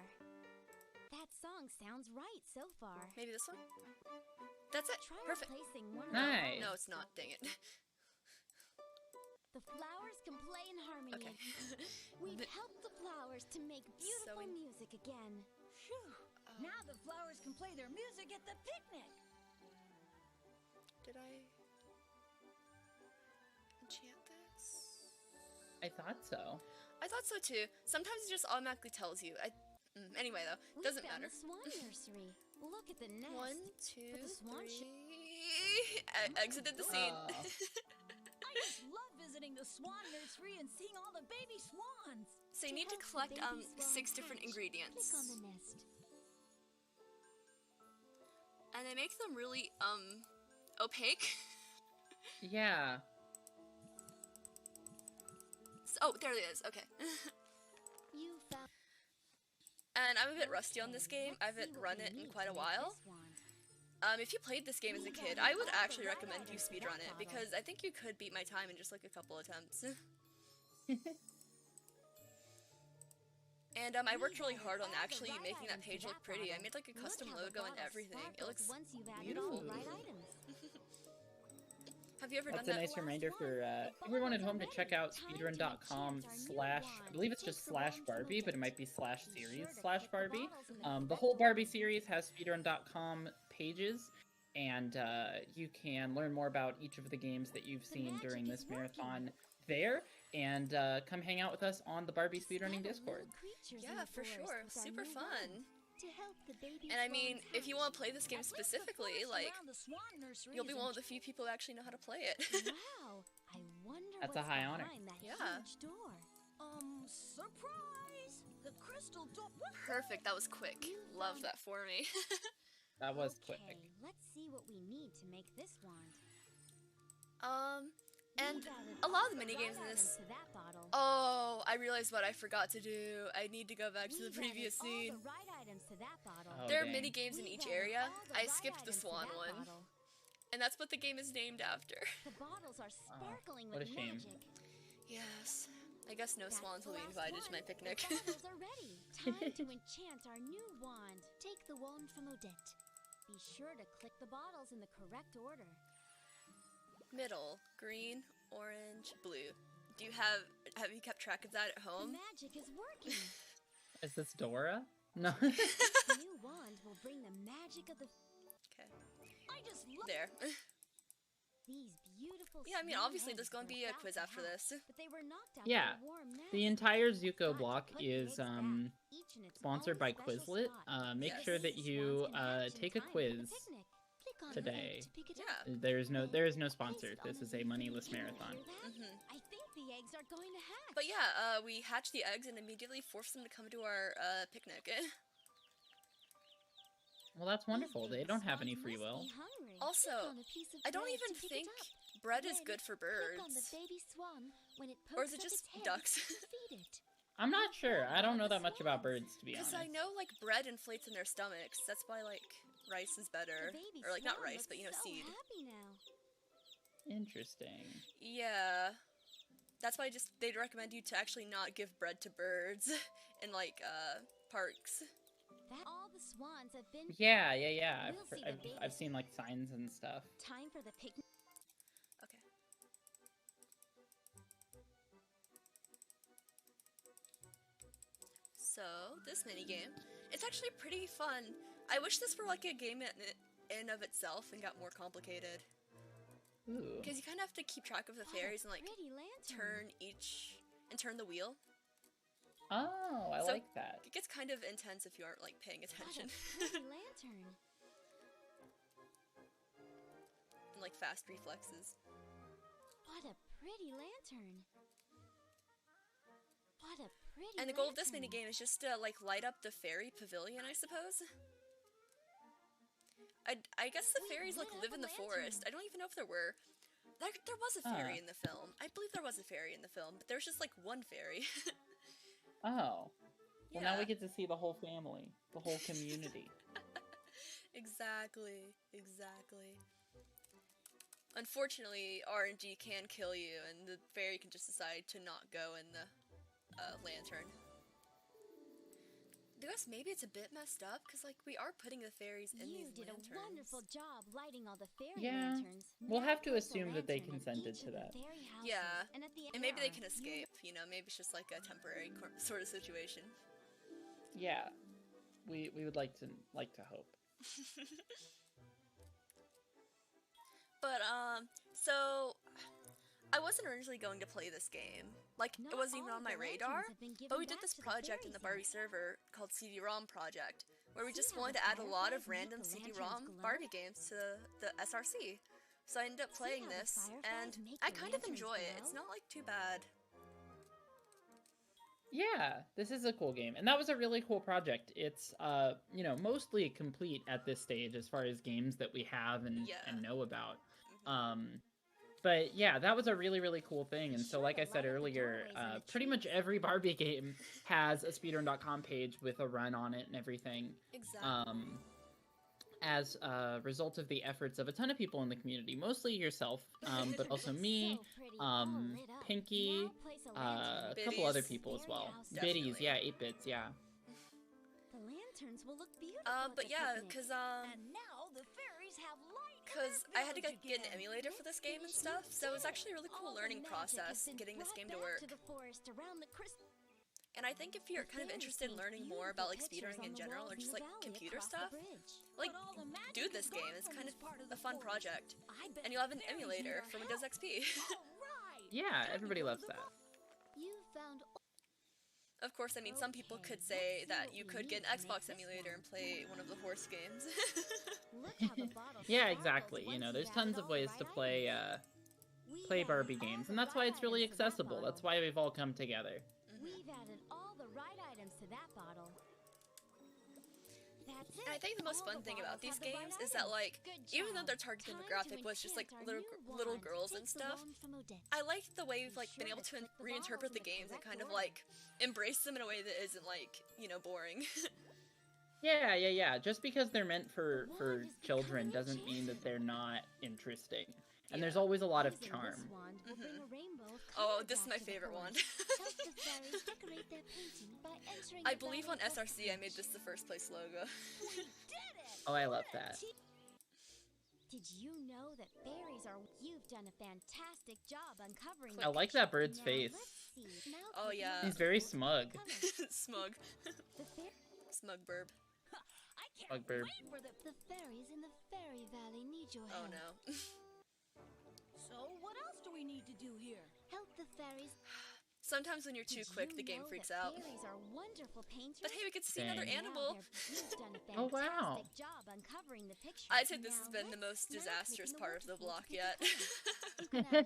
That song sounds right so far. Maybe this one? That's it. Try Perfect. replacing one of Nice. No, it's not. Dang it. the flowers can play in harmony. Okay. We've The- helped the flowers to make beautiful Sewing. music again. Now the flowers can play their music at the picnic. Did I enchant this? I thought so. I thought so too. Sometimes it just automatically tells you. Anyway though, We doesn't found matter. the swan nursery. Look at the nest. 1, 2, But the swan 3. I exited the scene. Oh. I just love visiting the swan nursery and seeing all the baby swans. So you need to help the collect baby swans 6 different hatch, ingredients. Click on the nest. And they make them really opaque. Yeah. Oh, there it is. Okay. You found. And I'm a bit rusty on this game. I Let's see haven't what run we it in need quite to a make while. this wand. If you played this game as a kid, I would actually recommend you speedrun it because I think you could beat my time in just like a couple attempts. And I worked really hard on actually making that page look pretty. I made like a custom Look how the logo and bottle everything. It sparkles looks once you've added all the beautiful. right items. Have you ever That's a done that? nice reminder for everyone at home to check out speedrun.com / I believe it's just /Barbie, but it might be /series /Barbie. The whole Barbie series has speedrun.com pages, and you can learn more about each of the games that you've seen during this marathon there, and come hang out with us on the Barbie speedrunning Discord. Yeah, for sure. Super fun. To help the baby And I mean, swans if you hatch. want to play this game specifically, like, Around the swan nursery you'll be is one of the few people who actually know how to play it. Wow, I wonder That's a what's high honor. behind that Yeah. huge door. surprise! The crystal door. Perfect. That was quick. Love that for me. That was Okay, quick. let's see what we need to make this wand. And We've added a lot all of the the minigames in right this. items to that bottle. Oh, I realized what I forgot to do. I need to go back to the We've previous added scene. all the right items to that bottle. Oh, There are dang. mini games in We've each added area. all the I right skipped the items to swan that one, bottle. and that's what the game is named after. The bottles are sparkling what with a shame. magic. Yes. I guess no That's swans the will be last invited to one. my picnic. The bottles are ready. Time to enchant our new wand. Take the wand from Odette. Be sure to click the bottles in the correct order. Middle, green, orange, blue. Do you have you kept track of that at The home? magic is working. Is this Dora? No. The new wand will bring the magic of the Okay. I just love There. these beautiful. Yeah, I mean, swan obviously there's eggs going to were be a about quiz to after hatch, this. But they were knocked out Yeah. by a warm nest. The entire Zuko Got to block put the is eggs back, each in its sponsored own by special Quizlet. spot. Make Yes. sure that Baby you swans can hatch in take a time for the quiz. picnic. Click on today. an egg to pick it Yeah. up. There is no Place sponsor. it on This the is a leaf moneyless in the marathon. hear that? Mhm. I think the eggs are going to hatch. But yeah, we hatched the eggs and immediately forced them to come to our picnic. Well, that's These wonderful. They baby don't have any swans free must will. be hungry. Also, Click on a piece of I don't bread even to pick think it up. bread is Then good for Click on the birds. baby swan when it pokes Or is it up just its head ducks? to feed it. I'm not sure. I don't know that much about birds, to be Because honest. I know like bread inflates in their stomachs. That's why like rice is better. The baby Or like not swan rice, but you know, looks so seed. happy now. Interesting. Yeah. That's why they'd recommend you to actually not give bread to birds in like parks. That all the swans have been. Yeah. We'll see the I've babies. seen like signs and stuff. Time for the picnic. Okay. So, this mini game, it's actually pretty fun. I wish this were like a game in of itself and got more complicated. Ooh. Because you kind of have to keep track of the What a fairies and like pretty lantern. turn the wheel. Oh, I So- like that. It gets kind of intense if you aren't like paying What attention. a pretty lantern. And like fast reflexes. What a pretty lantern. What a pretty And the goal of this mini lantern. game is just to like light up the fairy pavilion, I suppose. I guess the We fairies like lit up live a in the lantern. forest. I don't even know if there were. There was a fairy Huh. in the film. I believe there was a fairy in the film, but there's just like one fairy. Oh. Well, now Yeah. we get to see the whole family, the whole community. Exactly. Unfortunately, RNG can kill you, and the fairy can just decide to not go in the lantern. I guess maybe it's a bit messed up, because like we are putting the fairies in You these did lanterns. a wonderful job lighting all the fairy Yeah. lanterns. We'll Now have to place a assume that they lantern in consented each to of the that. fairy houses, Yeah. And, at the And maybe they end, can escape, you know, maybe it's just like a temporary sort of situation. Yeah. We would like to hope. But, so, I wasn't originally going to play this game. Like, Not it wasn't even all on the my lanterns radar, have been given but we did back this to the project in the Barbie fairies server called CD-ROM Project, where we See just how wanted the to add a lot of fireflies make random the lanterns CD-ROM glow? Barbie games to the SRC. So I ended up See playing how the this, fireflies and make I the kind of lanterns enjoy it. It's glow? not, like, too bad. Yeah, this is a cool game, and that was a really cool project. It's mostly complete at this stage as far as games that we have and Yeah. know about. Mhm. But yeah, that was a really, really cool thing. Be And so, sure like to I said light up the earlier, doorways and the pretty much trees. every Barbie game has a speedrun.com page with a run on it and everything. Exactly. As a result of the efforts of a ton of people in the community, mostly yourself, but also me, So pretty, all lit up. Pinky, Now place a lantern a in couple Biddies. other each people as fairy well. house. Biddies, Definitely. yeah, 8-bits, yeah. The lanterns will look beautiful. at But the yeah, picnic. because And now the fairies have light in Because their I had to village get an again. emulator for this game and stuff, so it was actually a really cool All the learning magic has process been getting this brought game to back work. To the forest around the And I think if you're The kind of fairies interested in paint learning more about like beautiful pictures speedrunning on in the general walls or in just the like valley computer across the stuff, bridge. like But all the magic do this is game. gone It's from kind this part of of the a fun forest. project. I bet And you'll have an the fairies emulator need for our Windows help. XP. All right. Yeah, Time to everybody go to loves the that. You found Of course, I mean, some people Okay, could say let's see that what you we could get need an to make Xbox this emulator one. and play one of the horse games. Look how the bottle Yeah, sparkles exactly. You once know, you've there's added tons all of the ways right to play items. We've play added Barbie all games, the and that's why right it's really items to that accessible. That's bottle. why we've all come together. We've added all the right items to that bottle. That's And I it. think the most All fun the thing about bottles these have the right games is that, items. like, Good even though job. their target Time to demographic was just like enchant our new little wand. girls Take and the stuff, wand from Odette. I like the way we've like Be been sure able to to put the reinterpret bottles the in the games and correct kind of order. like embrace them in a way that isn't like, you know, boring. Yeah. Just because they're meant for wand is children becoming doesn't mean that enchanted. they're not interesting. And Yeah. there's always a lot of Using charm. this wand will bring a rainbow of Oh, color this is back my to the favorite one. forest. Help the fairies decorate their painting by entering I the believe on Valley of SRC I Peach. made this the first place logo. We did it! Oh, I love that. Did you know that fairies are? You've done a fantastic job uncovering. I like that bird's Now, face. let's see. Now Oh, click yeah. on He's very the smug. color. Smug. The, Smug burb. I can't Bugbear. wait for the. the fairies in the fairy valley need your Oh help. no. So, what else do we need to do here? Help the fairies. Sometimes when you're too Did quick, you the game know freaks that out. Fairies are wonderful painters. But hey, we get to see another Dang. animal. You've done a Oh, wow. fantastic job uncovering the picture. I'd say this has Now been the most now click disastrous in part of the waterfall block to pick a yet. color. You can have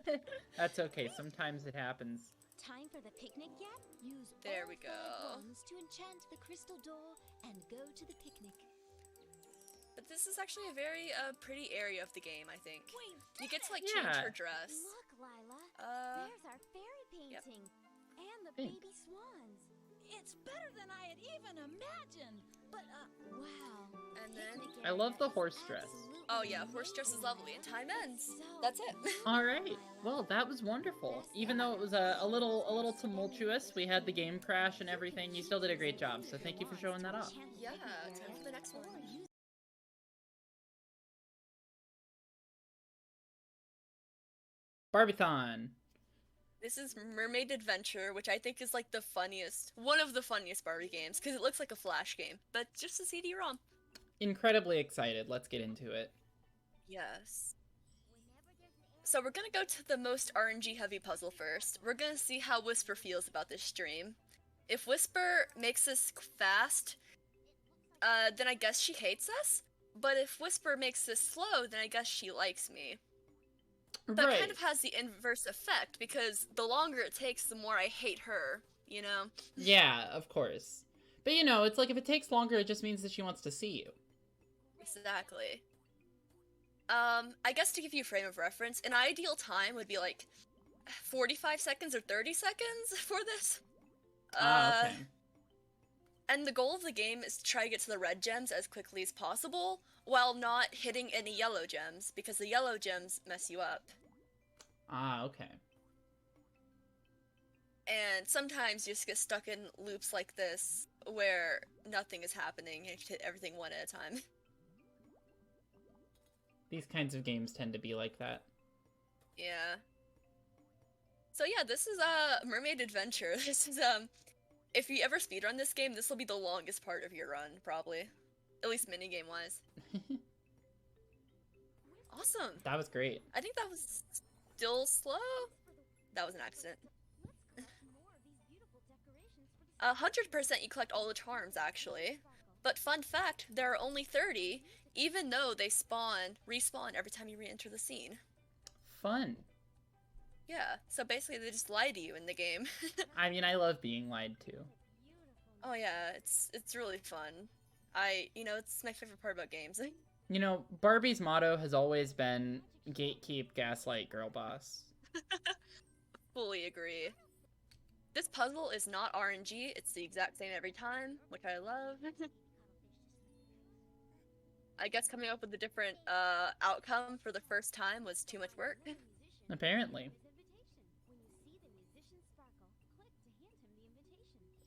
That's okay. Sometimes it happens. time for the picnic yet? Use There all we 5 go. wands to enchant the crystal door and go to the picnic. But this is actually a very pretty area of the game, I think. We You get to like Yeah. change her dress. Look, Lila. There's our fairy yep. painting. And the Thanks. baby swans. It's better than I had even imagined. But, Wow. And then, Picnic I love area the is horse dress. absolutely oh yeah, horse dress is amazing, lovely, and Lila. time ends. So That's it. All right. Well, that was wonderful. Even though it was a little tumultuous, we had the game crash and everything. You still did a great job. So thank you for showing that off. Yeah, time for the next one. Barbiethon. This is Mermaid Adventure, which I think is like the funniest, one of the funniest Barbie games, because it looks like a Flash game, but just a CD-ROM. Incredibly excited. Let's get into it. Yes. So we're gonna go to the most RNG heavy puzzle first. We're gonna see how Whisper feels about this stream. If Whisper makes this fast, then I guess she hates us. But if Whisper makes this slow, then I guess she likes me. But it kind of has the inverse effect, because the longer it takes, the more I hate her, you know? Yeah, of course. But you know, it's like if it takes longer, it just means that she wants to see you. Exactly. I guess to give you a frame of reference, an ideal time would be like 45 seconds or 30 seconds for this. Okay. And the goal of the game is to try to get to the red gems as quickly as possible, while not hitting any yellow gems, because the yellow gems mess you up. Okay. And sometimes you just get stuck in loops like this, where nothing is happening, and you hit everything one at a time. These kinds of games tend to be like that. Yeah. So yeah, this is Mermaid Adventure. This is if you ever speedrun this game, this will be the longest part of your run, probably. At least minigame wise. Awesome. That was great. I think that was still slow. That was an accident. 100% you collect all the charms, actually. But fun fact, there are only 30, even though they respawn every time you re-enter the scene. Fun. Yeah, so basically they just lie to you in the game. I mean, I love being lied to. Oh yeah, it's really fun. It's my favorite part about games. You know, Barbie's motto has always been gatekeep, gaslight, girl boss. Fully agree. This puzzle is not RNG, it's the exact same every time, which I love. I guess coming up with a different outcome for the first time was too much work. Apparently.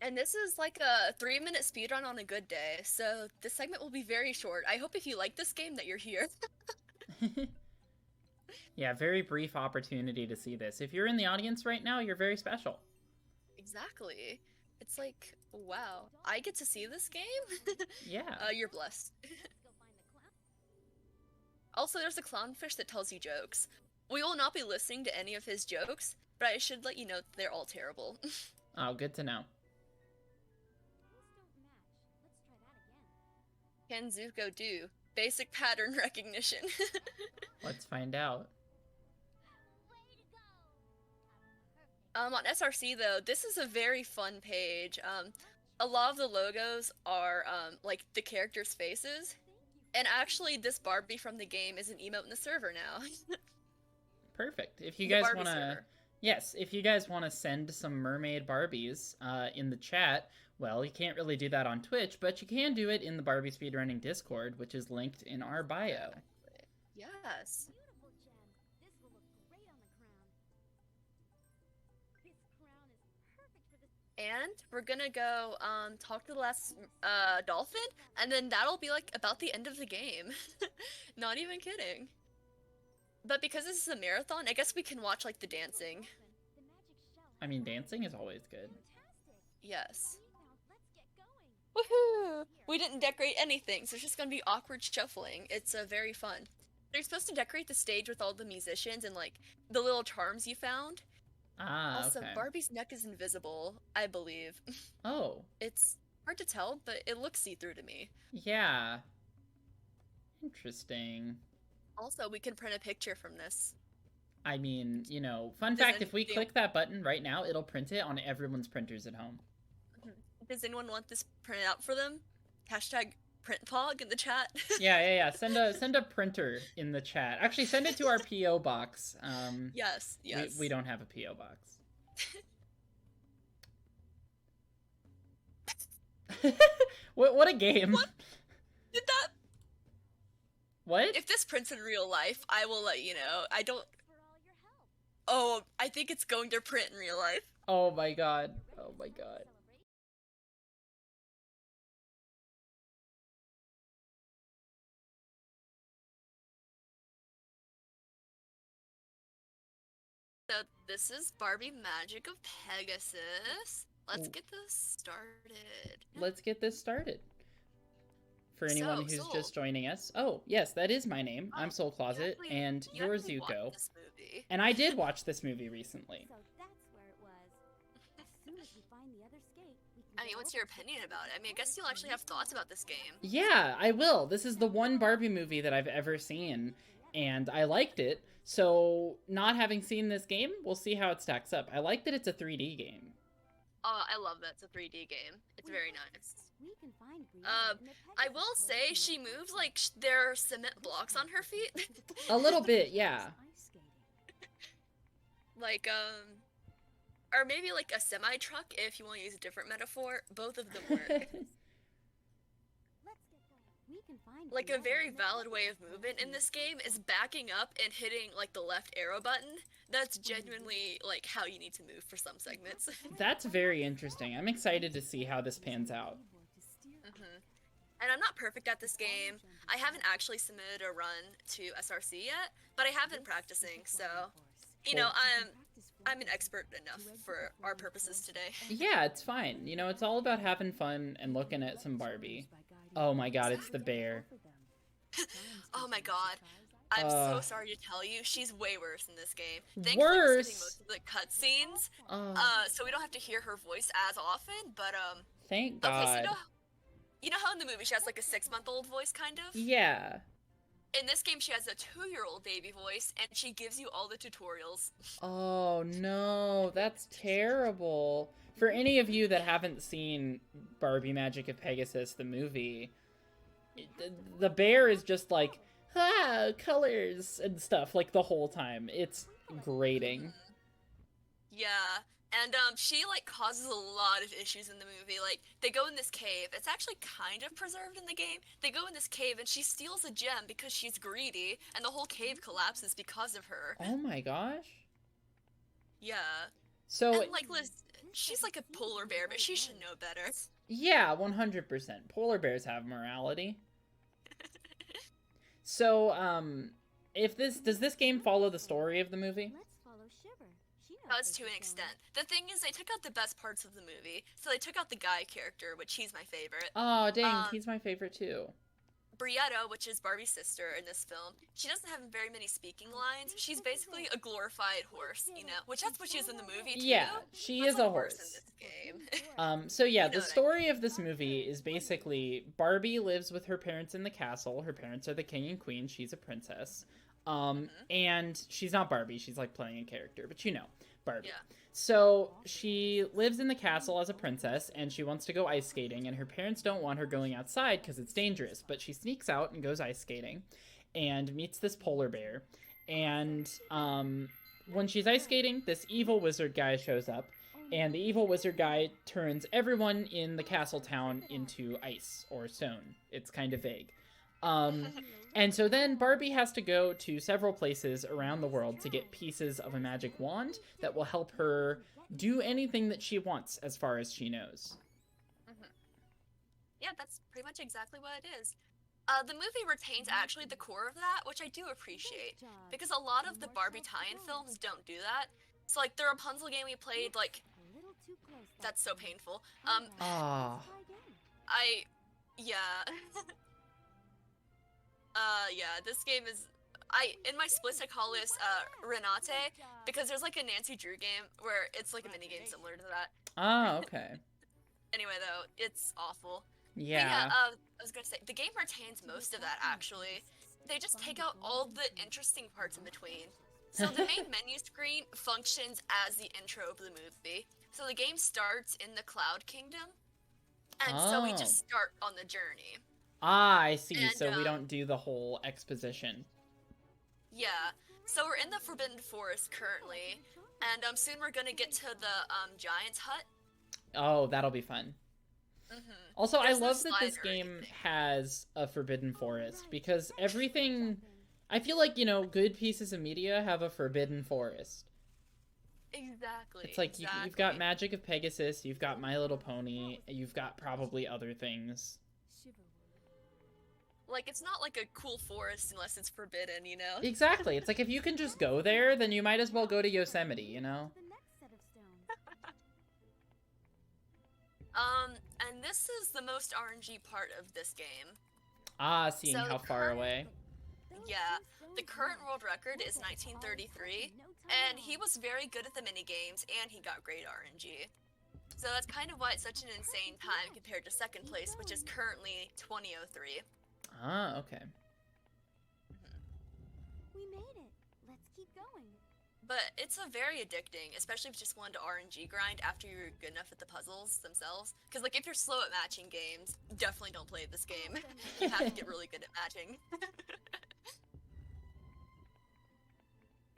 And this is like a 3-minute speedrun on a good day, so this segment will be very short. I hope if you like this game that you're here. Yeah, very brief opportunity to see this. If you're in the audience right now, you're very special. Exactly. It's like, wow, I get to see this game? Yeah. You're blessed. Also, there's a clownfish that tells you jokes. We will not be listening to any of his jokes, but I should let you know that they're all terrible. Oh, good to know. Can Zuko do? Basic pattern recognition. Let's find out. On SRC though, this is a very fun page. a lot of the logos are like the characters' faces. And actually, this Barbie from the game is an emote in the server now. Perfect. If you The guys Barbie want to, server. yes, if you guys want to send some mermaid Barbies in the chat, well, you can't really do that on Twitch, but you can do it in the Barbie Speedrunning Discord, which is linked in our bio. Yes. Beautiful gem. This will look great on the crown. This crown is perfect for this. And we're gonna go talk to the last dolphin, and then that'll be like about the end of the game. Not even kidding. But because this is a marathon, I guess we can watch like the dancing. The magic shell. I mean, dancing is always good. Fantastic. Yes. Now let's get going. Woohoo! We didn't decorate anything, so it's just gonna be awkward shuffling. It's very fun. You're supposed to decorate the stage with all the musicians and like the little charms you found. Ah, Also, okay. Barbie's neck is invisible, I believe. Oh, It's hard to tell, but it looks see-through to me. yeah. Interesting. Also, we can print a picture from this. I mean, you know, fun Does fact, if we anything- click that button right now, it'll print it on everyone's printers at home. Does anyone want this printed out for them? Hashtag printpog in the chat. Yeah. Send a printer in the chat. Actually, send it to our PO box. Yes. We don't have a PO box. What a game. What? Did that? What? If this prints in real life, I will let you know. I don't. For all your help. Oh, I think it's going to print in real life. Oh my god. Oh my god. So this is Barbie Magic of Pegasus. Let's Ooh. get this started. Let's get this started. For anyone So, who's Soul. just joining us. Oh, yes, that is my name. I'm Soul Closet, actually- and You you're actually watched Zuko. this movie. And I did watch this movie recently. So that's where it was. As soon as we find the other skate, we can I mean, go what's over your to opinion the about it? I mean, I other guess you'll actually have thoughts about this game. Yeah, I will. This is the one Barbie movie that I've ever seen, and I liked it. So, not having seen this game, we'll see how it stacks up. I like that it's a 3D game. Oh, I love that. It's a 3D game. It's very nice. We can find I will say she moves like there are cement blocks on her feet. A little bit, yeah. Like, or maybe like a semi-truck if you want to use a different metaphor. Both of them work. Let's get going. We can find Like a Brianna very in the valid way of Pegasus movement in Museum. this game is backing up and hitting like the left arrow button. That's genuinely like how you need to move for some segments. That's very interesting. I'm excited to see how this pans out. And I'm not perfect at this game. I haven't actually submitted a run to SRC yet, but I have been practicing, so you know, I'm an expert enough for our purposes today. Yeah, it's fine. You know, it's all about having fun and looking at some Barbie. Oh my god, it's the bear. Oh my god. I'm so Uh. sorry to tell you, she's way worse in this game. Thankfully, we're skipping Worse? most of the cutscenes, Oh, so we don't have to hear her voice as often. But thank okay, so god. you know how in the movie she has like a 6-month-old voice, kind of. Yeah. In this game, she has a 2-year-old baby voice, and she gives you all the tutorials. Oh no, that's terrible. For any of you that haven't seen Barbie Magic of Pegasus, the movie, the bear is just like, colors and stuff, like the whole time. It's grating. Yeah, and she like causes a lot of issues in the movie. Like they go in this cave. It's actually kind of preserved in the game. They go in this cave and she steals a gem because she's greedy, and the whole cave collapses because of her. Oh my gosh. Yeah, So, and like Liz, she's like a polar bear, but she should know better. yeah, 100%. Polar bears have morality. So, does this game follow the story of the movie? Let's follow Shiver. She knows Does this to an is extent. going. The thing is, they took out the best parts of the movie. So they took out the guy character, which he's my favorite. Oh, dang, Um, he's my favorite too. Brietta, which is Barbie's sister in this film, she doesn't have very many speaking lines. She's basically a glorified horse, you know, which that's what she is in the movie too. Yeah, she That's is a in horse. this game. So yeah, You know the what I story of this movie is basically Barbie lives with her parents in the castle. Her parents are the king and queen. She's a princess. And she's not Barbie. She's like playing a character, but you know, Barbie. Yeah. So she lives in the castle as a princess, and she wants to go ice skating, and her parents don't want her going outside because it's dangerous, but she sneaks out and goes ice skating and meets this polar bear. And when she's ice skating, this evil wizard guy shows up, and the evil wizard guy turns everyone in the castle town into ice or stone. It's kind of vague. And so then Barbie has to go to several places around the world to get pieces of a magic wand that will help her do anything that she wants as far as she knows. Yeah, that's pretty much exactly what it is. The movie retains actually the core of that, which I do appreciate, because a lot of the Barbie tie-in films don't do that. So, like, the Rapunzel game we played, like, that's so painful. Yeah. Yeah, this game is, in my splits I call this, Renate, because there's like a Nancy Drew game where it's like a mini game similar to that. Oh, okay. Anyway, though, it's awful. Yeah. But I was gonna say, the game retains most of that, actually. They just take out all the interesting parts in between. So the main menu screen functions as the intro of the movie. So the game starts in the Cloud Kingdom, and so we just start on the journey. I see. And, so we don't do the whole exposition. Yeah. So we're in the Forbidden Forest currently, and soon we're gonna get to the Giant's Hut. Oh, that'll be fun. Also, I love that this game has a Forbidden Forest, because everything... I feel like, you know, good pieces of media have a Forbidden Forest. Exactly. It's like, you've got Magic of Pegasus, you've got My Little Pony, you've got probably other things. Like, it's not like a cool forest unless it's forbidden, you know? Exactly. It's like, if you can just go there, then you might as well go to Yosemite, you know? And this is the most RNG part of this game. Seeing how far away. Yeah, the current world record is 1933, and he was very good at the minigames, and he got great RNG. So that's kind of why it's such an insane time compared to second place, which is currently 2003. Okay. We made it. Let's keep going. But it's a very addicting, especially if you just wanted to RNG grind after you're good enough at the puzzles themselves. Because, like, if you're slow at matching games, definitely don't play this game. You have to get really good at matching.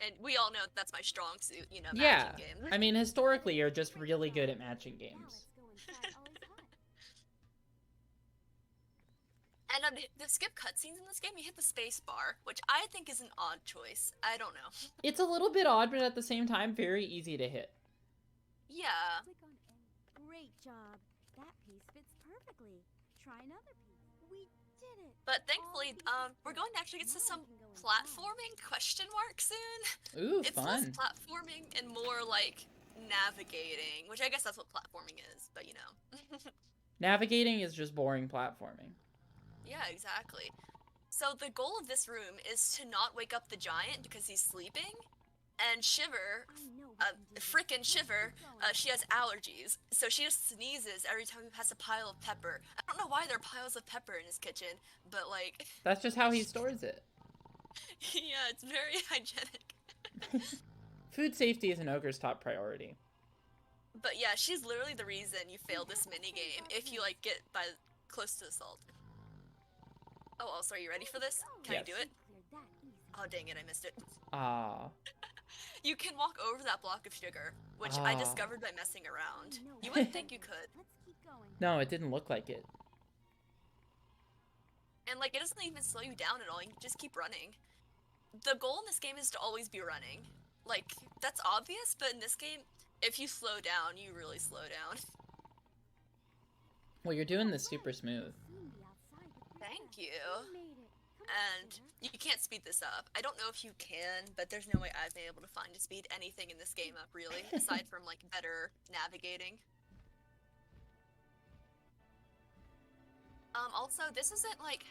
And we all know that's my strong suit, you know, matching games. I mean, historically, you're just really good at matching games. And to skip cutscenes in this game, you hit the space bar, which I think is an odd choice. I don't know. It's a little bit odd, but at the same time, very easy to hit. Yeah. Great job. That piece fits perfectly. Try another piece. We did it. But thankfully, we're going to actually get to some platforming question mark soon. Ooh, it's fun. less platforming and more like navigating, which I guess that's what platforming is, but you know. Navigating is just boring platforming. Yeah, exactly. So the goal of this room is to not wake up the giant because he's sleeping, and Shiver, frickin' Shiver, she has allergies, so she just sneezes every time we pass a pile of pepper. I don't know why there are piles of pepper in his kitchen, but like... That's just how he stores it. Yeah, it's very hygienic. Food safety is an ogre's top priority. But yeah, she's literally the reason you fail this minigame if you like get by close to the salt. Oh, also, are you ready for this? Can I do it? Oh, dang it, I missed it. You can walk over that block of sugar, which I discovered by messing around. You wouldn't think you could. No, it didn't look like it. And, like, it doesn't even slow you down at all, you can just keep running. The goal in this game is to always be running. Like, that's obvious, but in this game, if you slow down, you really slow down. Well, you're doing this super smooth. Thank you. And you can't speed this up. I don't know if you can, but there's no way I've been able to find to speed anything in this game up, really, aside from, like, better navigating. Also, this isn't, like...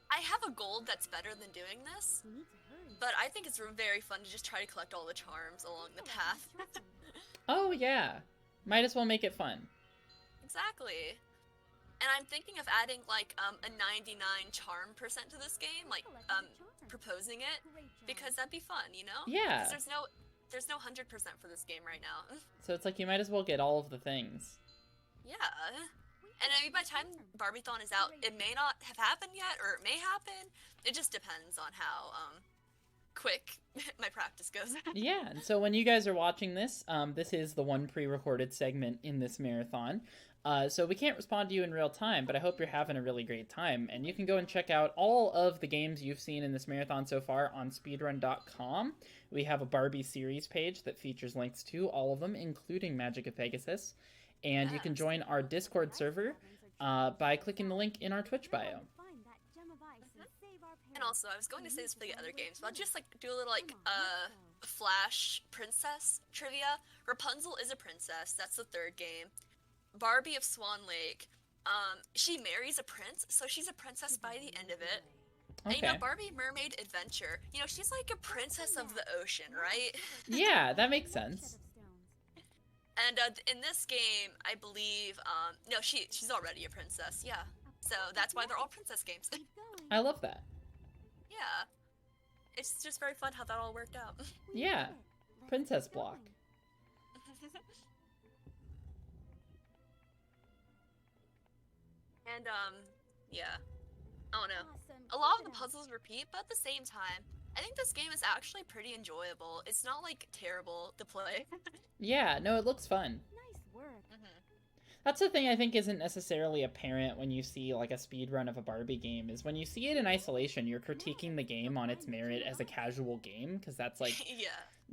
I have a goal that's better than doing this, but I think it's very fun to just try to collect all the charms along the path. Oh, yeah. Might as well make it fun. Exactly. And I'm thinking of adding, like, a 99 charm % to this game, like, proposing it, because that'd be fun, you know? Yeah. Because There's no 100% for this game right now. So it's like you might as well get all of the things. Yeah. And I mean, by the time Barbiethon is out, it may not have happened yet, or it may happen. It just depends on how quick my practice goes. Yeah, and so when you guys are watching this, this is the one pre-recorded segment in this marathon. So we can't respond to you in real time, but I hope you're having a really great time. And you can go and check out all of the games you've seen in this marathon so far on speedrun.com. We have a Barbie series page that features links to all of them, including Magic of Pegasus. And you can join our Discord server by clicking the link in our Twitch bio. And also, I was going to say this for the other games, but I'll just like do a little like Flash princess trivia. Rapunzel is a princess. That's the third game. Barbie of Swan Lake. She marries a prince, so she's a princess by the end of it. Okay. And you know, Barbie Mermaid Adventure. You know, she's like a princess of the ocean, right? Yeah, that makes sense. And in this game, I believe, no, she's already a princess, yeah. So that's why they're all princess games. I love that. Yeah. It's just very fun how that all worked out. Yeah, princess block. And, yeah. I don't know. A lot of the puzzles repeat, but at the same time, I think this game is actually pretty enjoyable. It's not, like, terrible to play. Yeah, no, it looks fun. Nice work. That's the thing I think isn't necessarily apparent when you see like a speed run of a Barbie game, is when you see it in isolation, you're critiquing the game on its merit as a casual game, because that's like Yeah.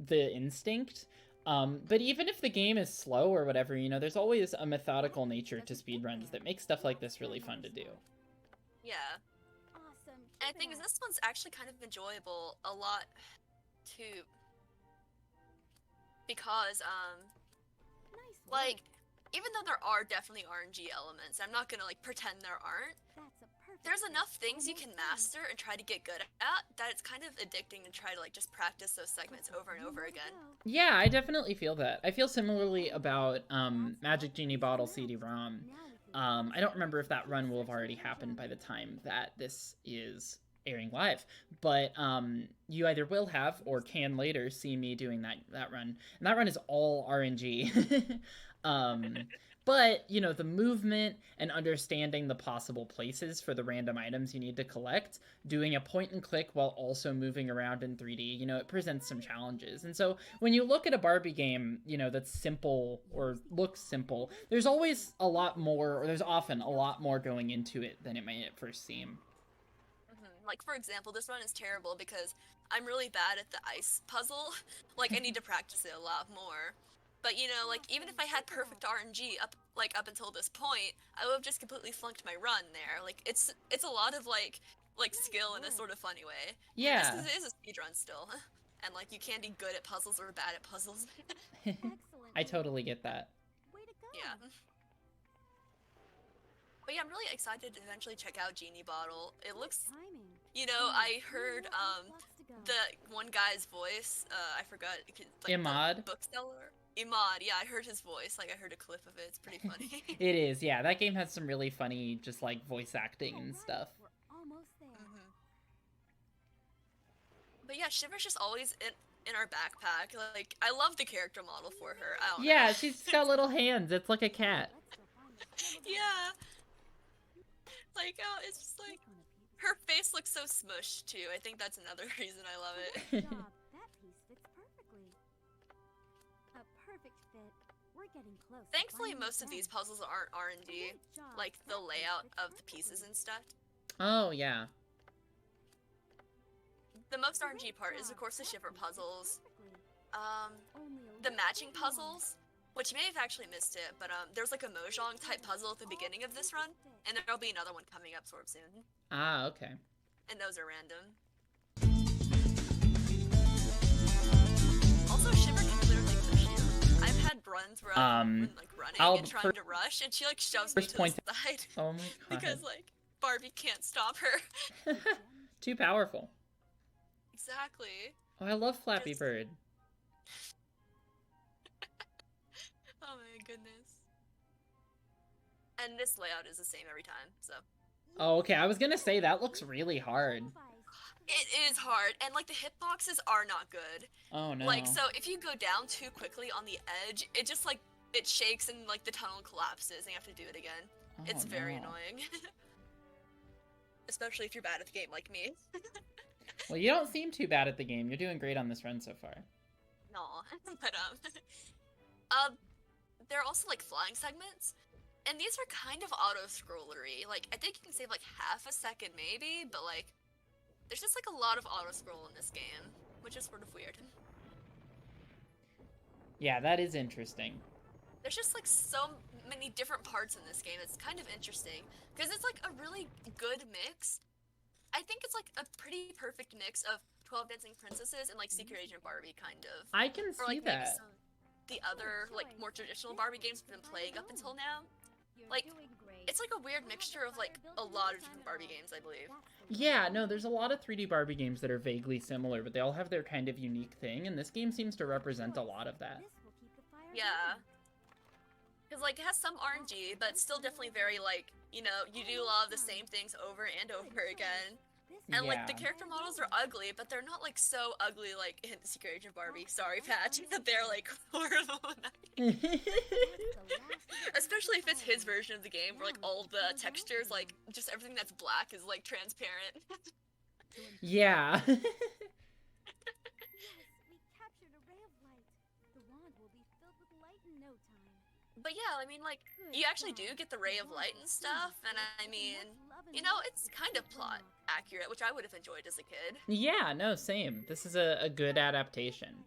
the instinct. But even if the game is slow or whatever, you know, there's always a methodical nature to speedruns that makes stuff like this really fun to do. Yeah. Awesome. And I think this one's actually kind of enjoyable a lot, too. Because, Nice work. like, even though there are definitely RNG elements, I'm not gonna, like, pretend there aren't. That's a perfect There's fit. enough things you can Almost master and try to get good at that it's kind of addicting to try to, like, just practice those segments over and over again. Yeah, I definitely feel that. I feel similarly about Magic Genie Bottle CD-ROM. I don't remember if that run will have already happened by the time that this is airing live, but you either will have or can later see me doing that run, and that run is all RNG. But you know, the movement and understanding the possible places for the random items you need to collect, doing a point and click while also moving around in 3D, you know, it presents some challenges. And so when you look at a Barbie game, you know, that's simple or looks simple, there's always a lot more, or there's often a lot more going into it than it might at first seem. Like, for example, this one is terrible because I'm really bad at the ice puzzle. Like, I need to practice it a lot more. But, you know, like, even if I had perfect RNG up until this point, I would have just completely flunked my run there. Like, it's a lot of, like skill in a sort of funny way. Yeah. Just 'cause it is a speedrun still. And, like, you can be good at puzzles or bad at puzzles. Excellent. I totally get that. Way to go. Yeah. But yeah, I'm really excited to eventually check out Genie Bottle. It looks, Timing. you know, I heard, the one guy's voice, I forgot, like, Imad? the bookseller. Imad, yeah, I heard his voice, like, I heard a clip of it, it's pretty funny. It is, yeah. That game has some really funny, just like voice acting and stuff. We're almost there. But yeah, Shiver's just always in our backpack. Like, I love the character model for her. I don't know. Yeah, she's got little hands. It's like a cat. Let's go find the silver Yeah. Like, oh, it's just like, her face looks so smushed too. I think that's another reason I love it. Good job. That piece fits perfectly. A perfect fit. We're getting close. to Thankfully, finding most of the these gem. puzzles aren't R&D, Great job. like the That piece layout fits of the perfectly. pieces and stuff. Oh, yeah. The most RNG Great part is, of job. course, the That Shiver piece fits puzzles. perfectly. Only a The little matching bit more. puzzles, which you may have actually missed it, but there's like a Mojang type puzzle at the beginning of this run, and there'll be another one coming up sort of soon. Ah, okay. And those are random. Also, Shiver can literally push you. I've had runs where I've been like running I'll and trying to rush, and she like shoves me first to point- the side Oh my god. because like Barbie can't stop her. Too powerful. Exactly. Oh, I love Flappy Just- Bird. Oh my goodness. And this layout is the same every time, so. Oh, okay. I was gonna say that looks really hard. It is hard, and like the hitboxes are not good. Oh no. Like, so if you go down too quickly on the edge, it just like it shakes and like the tunnel collapses and you have to do it again. Oh, It's very no. annoying. Especially if you're bad at the game like me. Well, you don't seem too bad at the game. You're doing great on this run so far. No. But there are also like flying segments, and these are kind of auto-scrollery. Like, I think you can save like half a second maybe, but like there's just like a lot of auto-scroll in this game, which is sort of weird. Yeah, that is interesting. There's just like so many different parts in this game. It's kind of interesting because it's like a really good mix. I think it's like a pretty perfect mix of 12 Dancing Princesses and like Secret Agent Barbie, kind of. I can Or see like maybe that. some the other like more traditional Barbie games we've been playing up until now. Like, it's like a weird mixture of like a lot of different Barbie games, I believe. Yeah, no, there's a lot of 3D Barbie games that are vaguely similar, but they all have their kind of unique thing, and this game seems to represent a lot of that. Yeah. Because like it has some RNG, but it's still definitely very like, you know, you do a lot of the same things over and over again. And like the Yeah. character models are ugly, but they're not like so ugly like in Secret Agent Barbie. Sorry, Patch, that they're like horrible. Especially if it's his version of the game, where like all the textures, like just everything that's black, is like transparent. Yeah. Yes, we captured a ray of light. The wand will be filled with light in no time. But yeah, I mean, like you actually do get the ray of light and stuff, and I mean, you know, it's kind of plot accurate, which I would have enjoyed as a kid. Yeah, no, same. This is a good adaptation.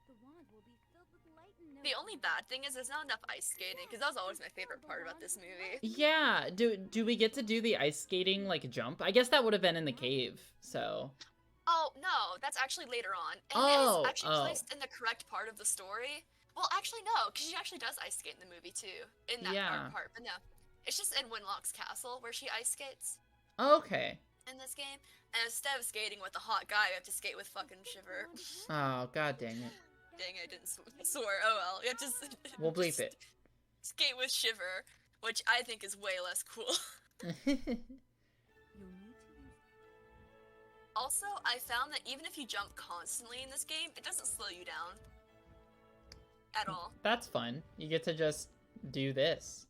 The wand will be filled with light in no The only bad thing is there's not enough ice skating, because that was always my favorite part about this movie. Yeah, do we get to do the ice skating, like, jump? I guess that would have been in the cave, so... Oh, no, that's actually later on. And Oh, it is actually oh. placed in the correct part of the story. Well, actually, no, because she actually does ice skate in the movie, too. In that Yeah. part, but no. It's just in Winlock's castle where she ice skates Okay. in this game. And instead of skating with a hot guy, you have to skate with fucking Shiver. Oh, god dang it. Dang, I didn't swear. Oh well, you have to We'll bleep just it. skate with Shiver, which I think is way less cool. You'll need to use Also, I found that even if you jump constantly in this game, it doesn't slow you down. At all. That's fun. You get to just do this.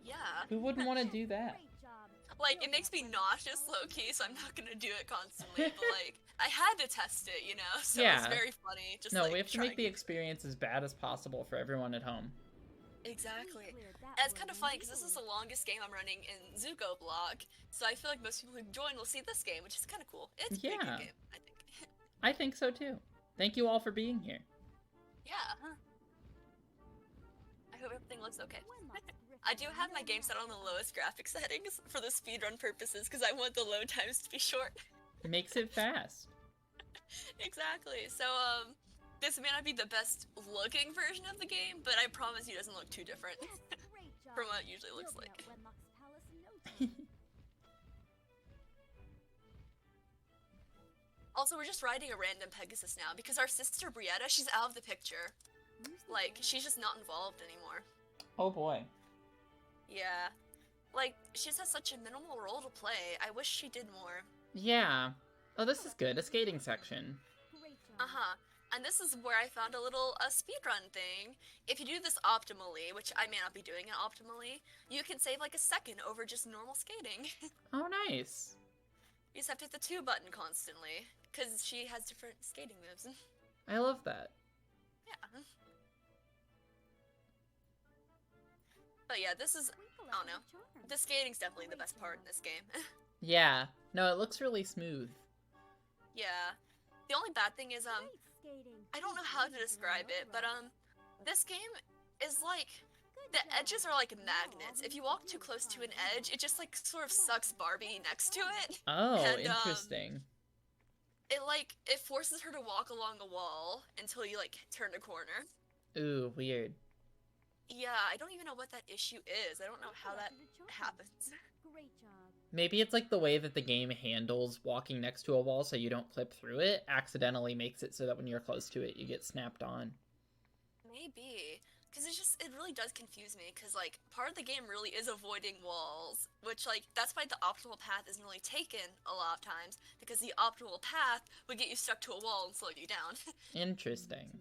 Yeah. Who wouldn't want to do that? great job. Like, it makes me nauseous low-key, so I'm not gonna do it constantly, but like, I had to test it, you know? So Yeah. it's very funny. Just No, like, we have to trying make the experience as bad as possible for everyone at home. Exactly. We cleared that And it's one kind of funny, because this is easily. the longest game I'm running in Zuko blog, so I feel like most people who join will see this game, which is kind of cool. It's a pretty Yeah. good game, I think. I think so too. Thank you all for being here. Yeah. I hope everything looks okay. Winlock's griffin I do have my no game set on the lowest graphic settings for the speedrun purposes because I want the load times to be short. Makes it fast. Exactly. So, this may not be the best looking version of the game, but I promise you it doesn't look too different Yes, great job. from what it usually looks You'll be like. at Wenlock's palace in no time. Also, we're just riding a random Pegasus now because our sister Brietta, she's out of the picture. Use the Like, wand. she's just not involved anymore. Oh boy. Yeah. Like, she just has such a minimal role to play. I wish she did more. Yeah. Oh, this is good. A skating section. Great job. Uh-huh. And this is where I found a little speedrun thing. If you do this optimally, which I may not be doing it optimally, you can save like a second over just normal skating. Oh, nice. You just have to hit the 2 button constantly, because she has different skating moves. I love that. Yeah. But yeah, this is, Twinkle I don't at know. my charm. The skating's definitely the best part in this game. Yeah. No, it looks really smooth. Yeah. The only bad thing is, Great skating. I don't know how to describe it, but this game is like, Good the job. edges are like magnets. If you walk too close to an edge, it just like sort of sucks Barbie next to it. Oh, And, interesting. It forces her to walk along a wall until you like turn a corner. Ooh, weird. Yeah, I don't even know what that issue is. I don't know how that Collected a charm. happens. Great job. Maybe it's like the way that the game handles walking next to a wall so you don't clip through it accidentally makes it so that when you're close to it, you get snapped on. Maybe. Because it really does confuse me, because, like, part of the game really is avoiding walls, which, like, that's why the optimal path isn't really taken a lot of times, because the optimal path would get you stuck to a wall and slow you down. Interesting.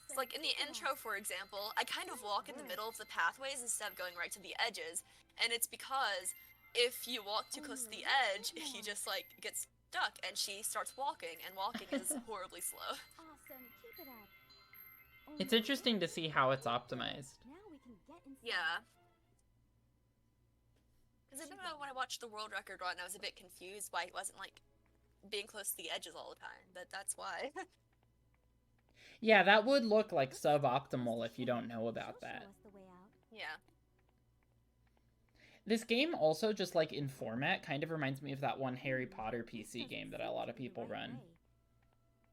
It's like, in the intro, for example, I kind of walk in the middle of the pathways instead of going right to the edges, and it's because if you walk too close to the edge, you just, like, get stuck, and she starts walking, and walking is horribly slow. Awesome. Keep it up. It's interesting to see how it's optimized. Now we can get inside. Yeah. Because I remember when I watched the world record run, I was a bit confused why it wasn't, like, being close to the edges all the time, but that's why. Yeah, that would look like suboptimal if you don't know about that. Yeah. This game also, just like in format, kind of reminds me of that one Harry Potter PC game that a lot of people run.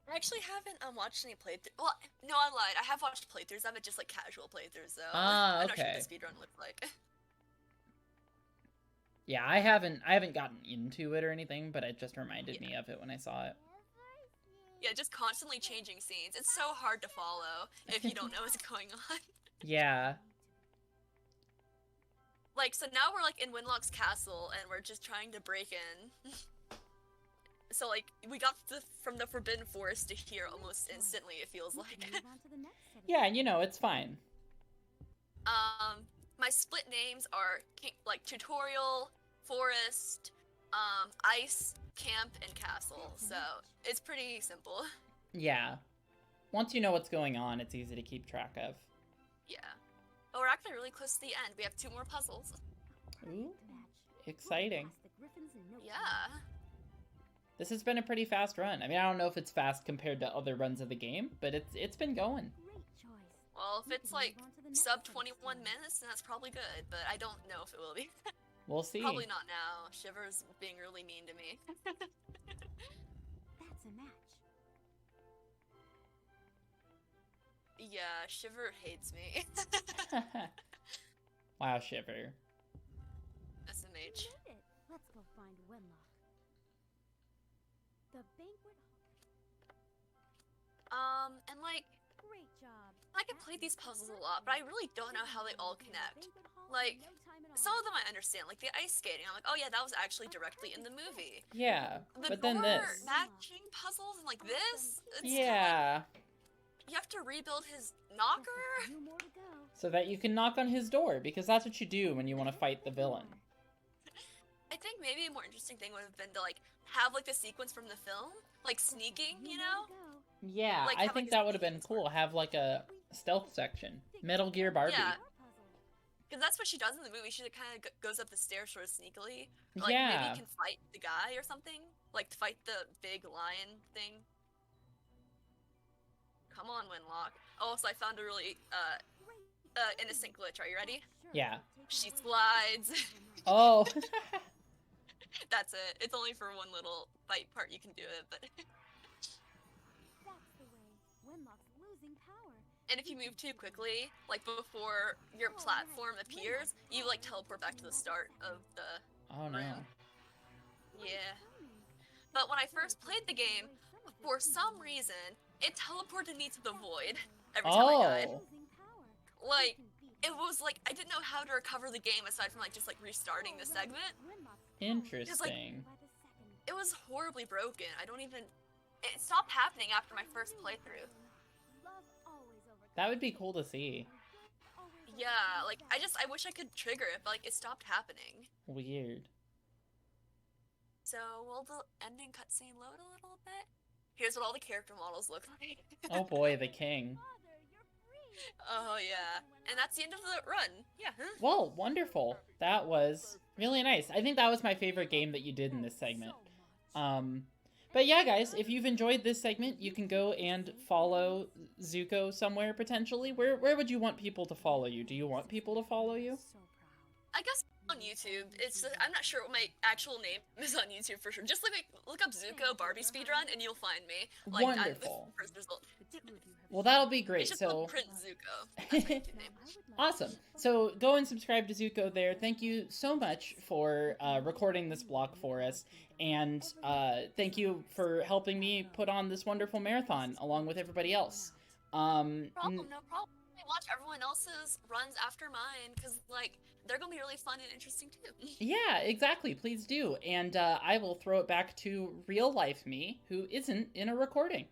I actually haven't watched any playthroughs. Well, no, I lied. I have watched playthroughs of it, just like casual playthroughs, though. Ah, I'm not sure okay. what the speedrun looks like. Yeah, I haven't gotten into it or anything, but it just reminded me of it when I saw it. Yeah, just constantly changing scenes. It's so hard to follow if you don't know what's going on. Yeah. Like, so now we're, like, in Winlock's castle, and we're just trying to break in. So, like, we got from the Forbidden Forest to here almost instantly, it feels like. Yeah, you know, it's fine. My split names are, like, Tutorial, Forest, Ice, Camp, and Castle, so it's pretty simple. Yeah. Once you know what's going on, it's easy to keep track of. Yeah. But we're actually really close to the end. We have 2 more puzzles. Ooh, exciting. Yeah. This has been a pretty fast run. I mean, I don't know if it's fast compared to other runs of the game, but it's been going. Well, if it's, like, sub 21 minutes, then that's probably good, but I don't know if it will be. We'll see. Probably not now. Shiver's being really mean to me. That's a match. Yeah, Shiver hates me. Wow, Shiver. SMH. Let's go find Wenlock. The banquet. And like, Great job. I can play these puzzles a lot, but I really don't know how they all connect. Like, some of them I understand, like the ice skating. I'm like, oh yeah, that was actually directly in the movie. Yeah, The but then door this. matching puzzles and like this. It's Yeah. you have to rebuild his knocker. Few more to go. So that you can knock on his door, because that's what you do when you want to fight the villain. I think maybe a more interesting thing would have been to like have like the sequence from the film, like sneaking, you know? Yeah, Like, I have, think like, a that would have been cool. Have like a stealth section. Metal Gear Barbie. Yeah. Because that's what she does in the movie. She kind of goes up the stairs sort of sneakily. Or, like, Yeah. maybe you can fight the guy or something. Like, fight the big lion thing. Come on, Winlock. Oh, so I found a really, innocent glitch. Are you ready? Yeah. She slides. Oh. That's it. It's only for one little fight part you can do it, but... That's the way. Wenlock's losing power. And if you move too quickly, like before your platform appears, you like teleport back to the start of the Oh no. room. Yeah. But when I first played the game, for some reason, it teleported me to the void every time I died. Oh. Like, it was like, I didn't know how to recover the game aside from like just like restarting the segment. Interesting. It was horribly broken. I don't even... It stopped happening after my first playthrough. That would be cool to see. Yeah, like, I wish I could trigger it, but like, it stopped happening. Weird. So, will the ending cutscene load a little bit? Here's what all the character models look like. Oh boy, the king. Oh, yeah. And that's the end of the run. Yeah. Well, wonderful. That was really nice. I think that was my favorite game that you did in this segment. But yeah, guys, if you've enjoyed this segment, you can go and follow Zuko somewhere, potentially. Where would you want people to follow you? Do you want people to follow you? I guess on YouTube. I'm not sure what my actual name is on YouTube for sure. Just look up Zuko Barbie speedrun and you'll find me. Like, Wonderful. First result. Well, that'll be great. It's just So called Print Zuko. That's my YouTube name. awesome. So go and subscribe to Zuko there. Thank you so much for recording this block for us. And thank you for helping me put on this wonderful marathon along with everybody else. No problem. I watch everyone else's runs after mine because, like, they're gonna be really fun and interesting too. Yeah, exactly. Please do. And I will throw it back to real life me, who isn't in a recording.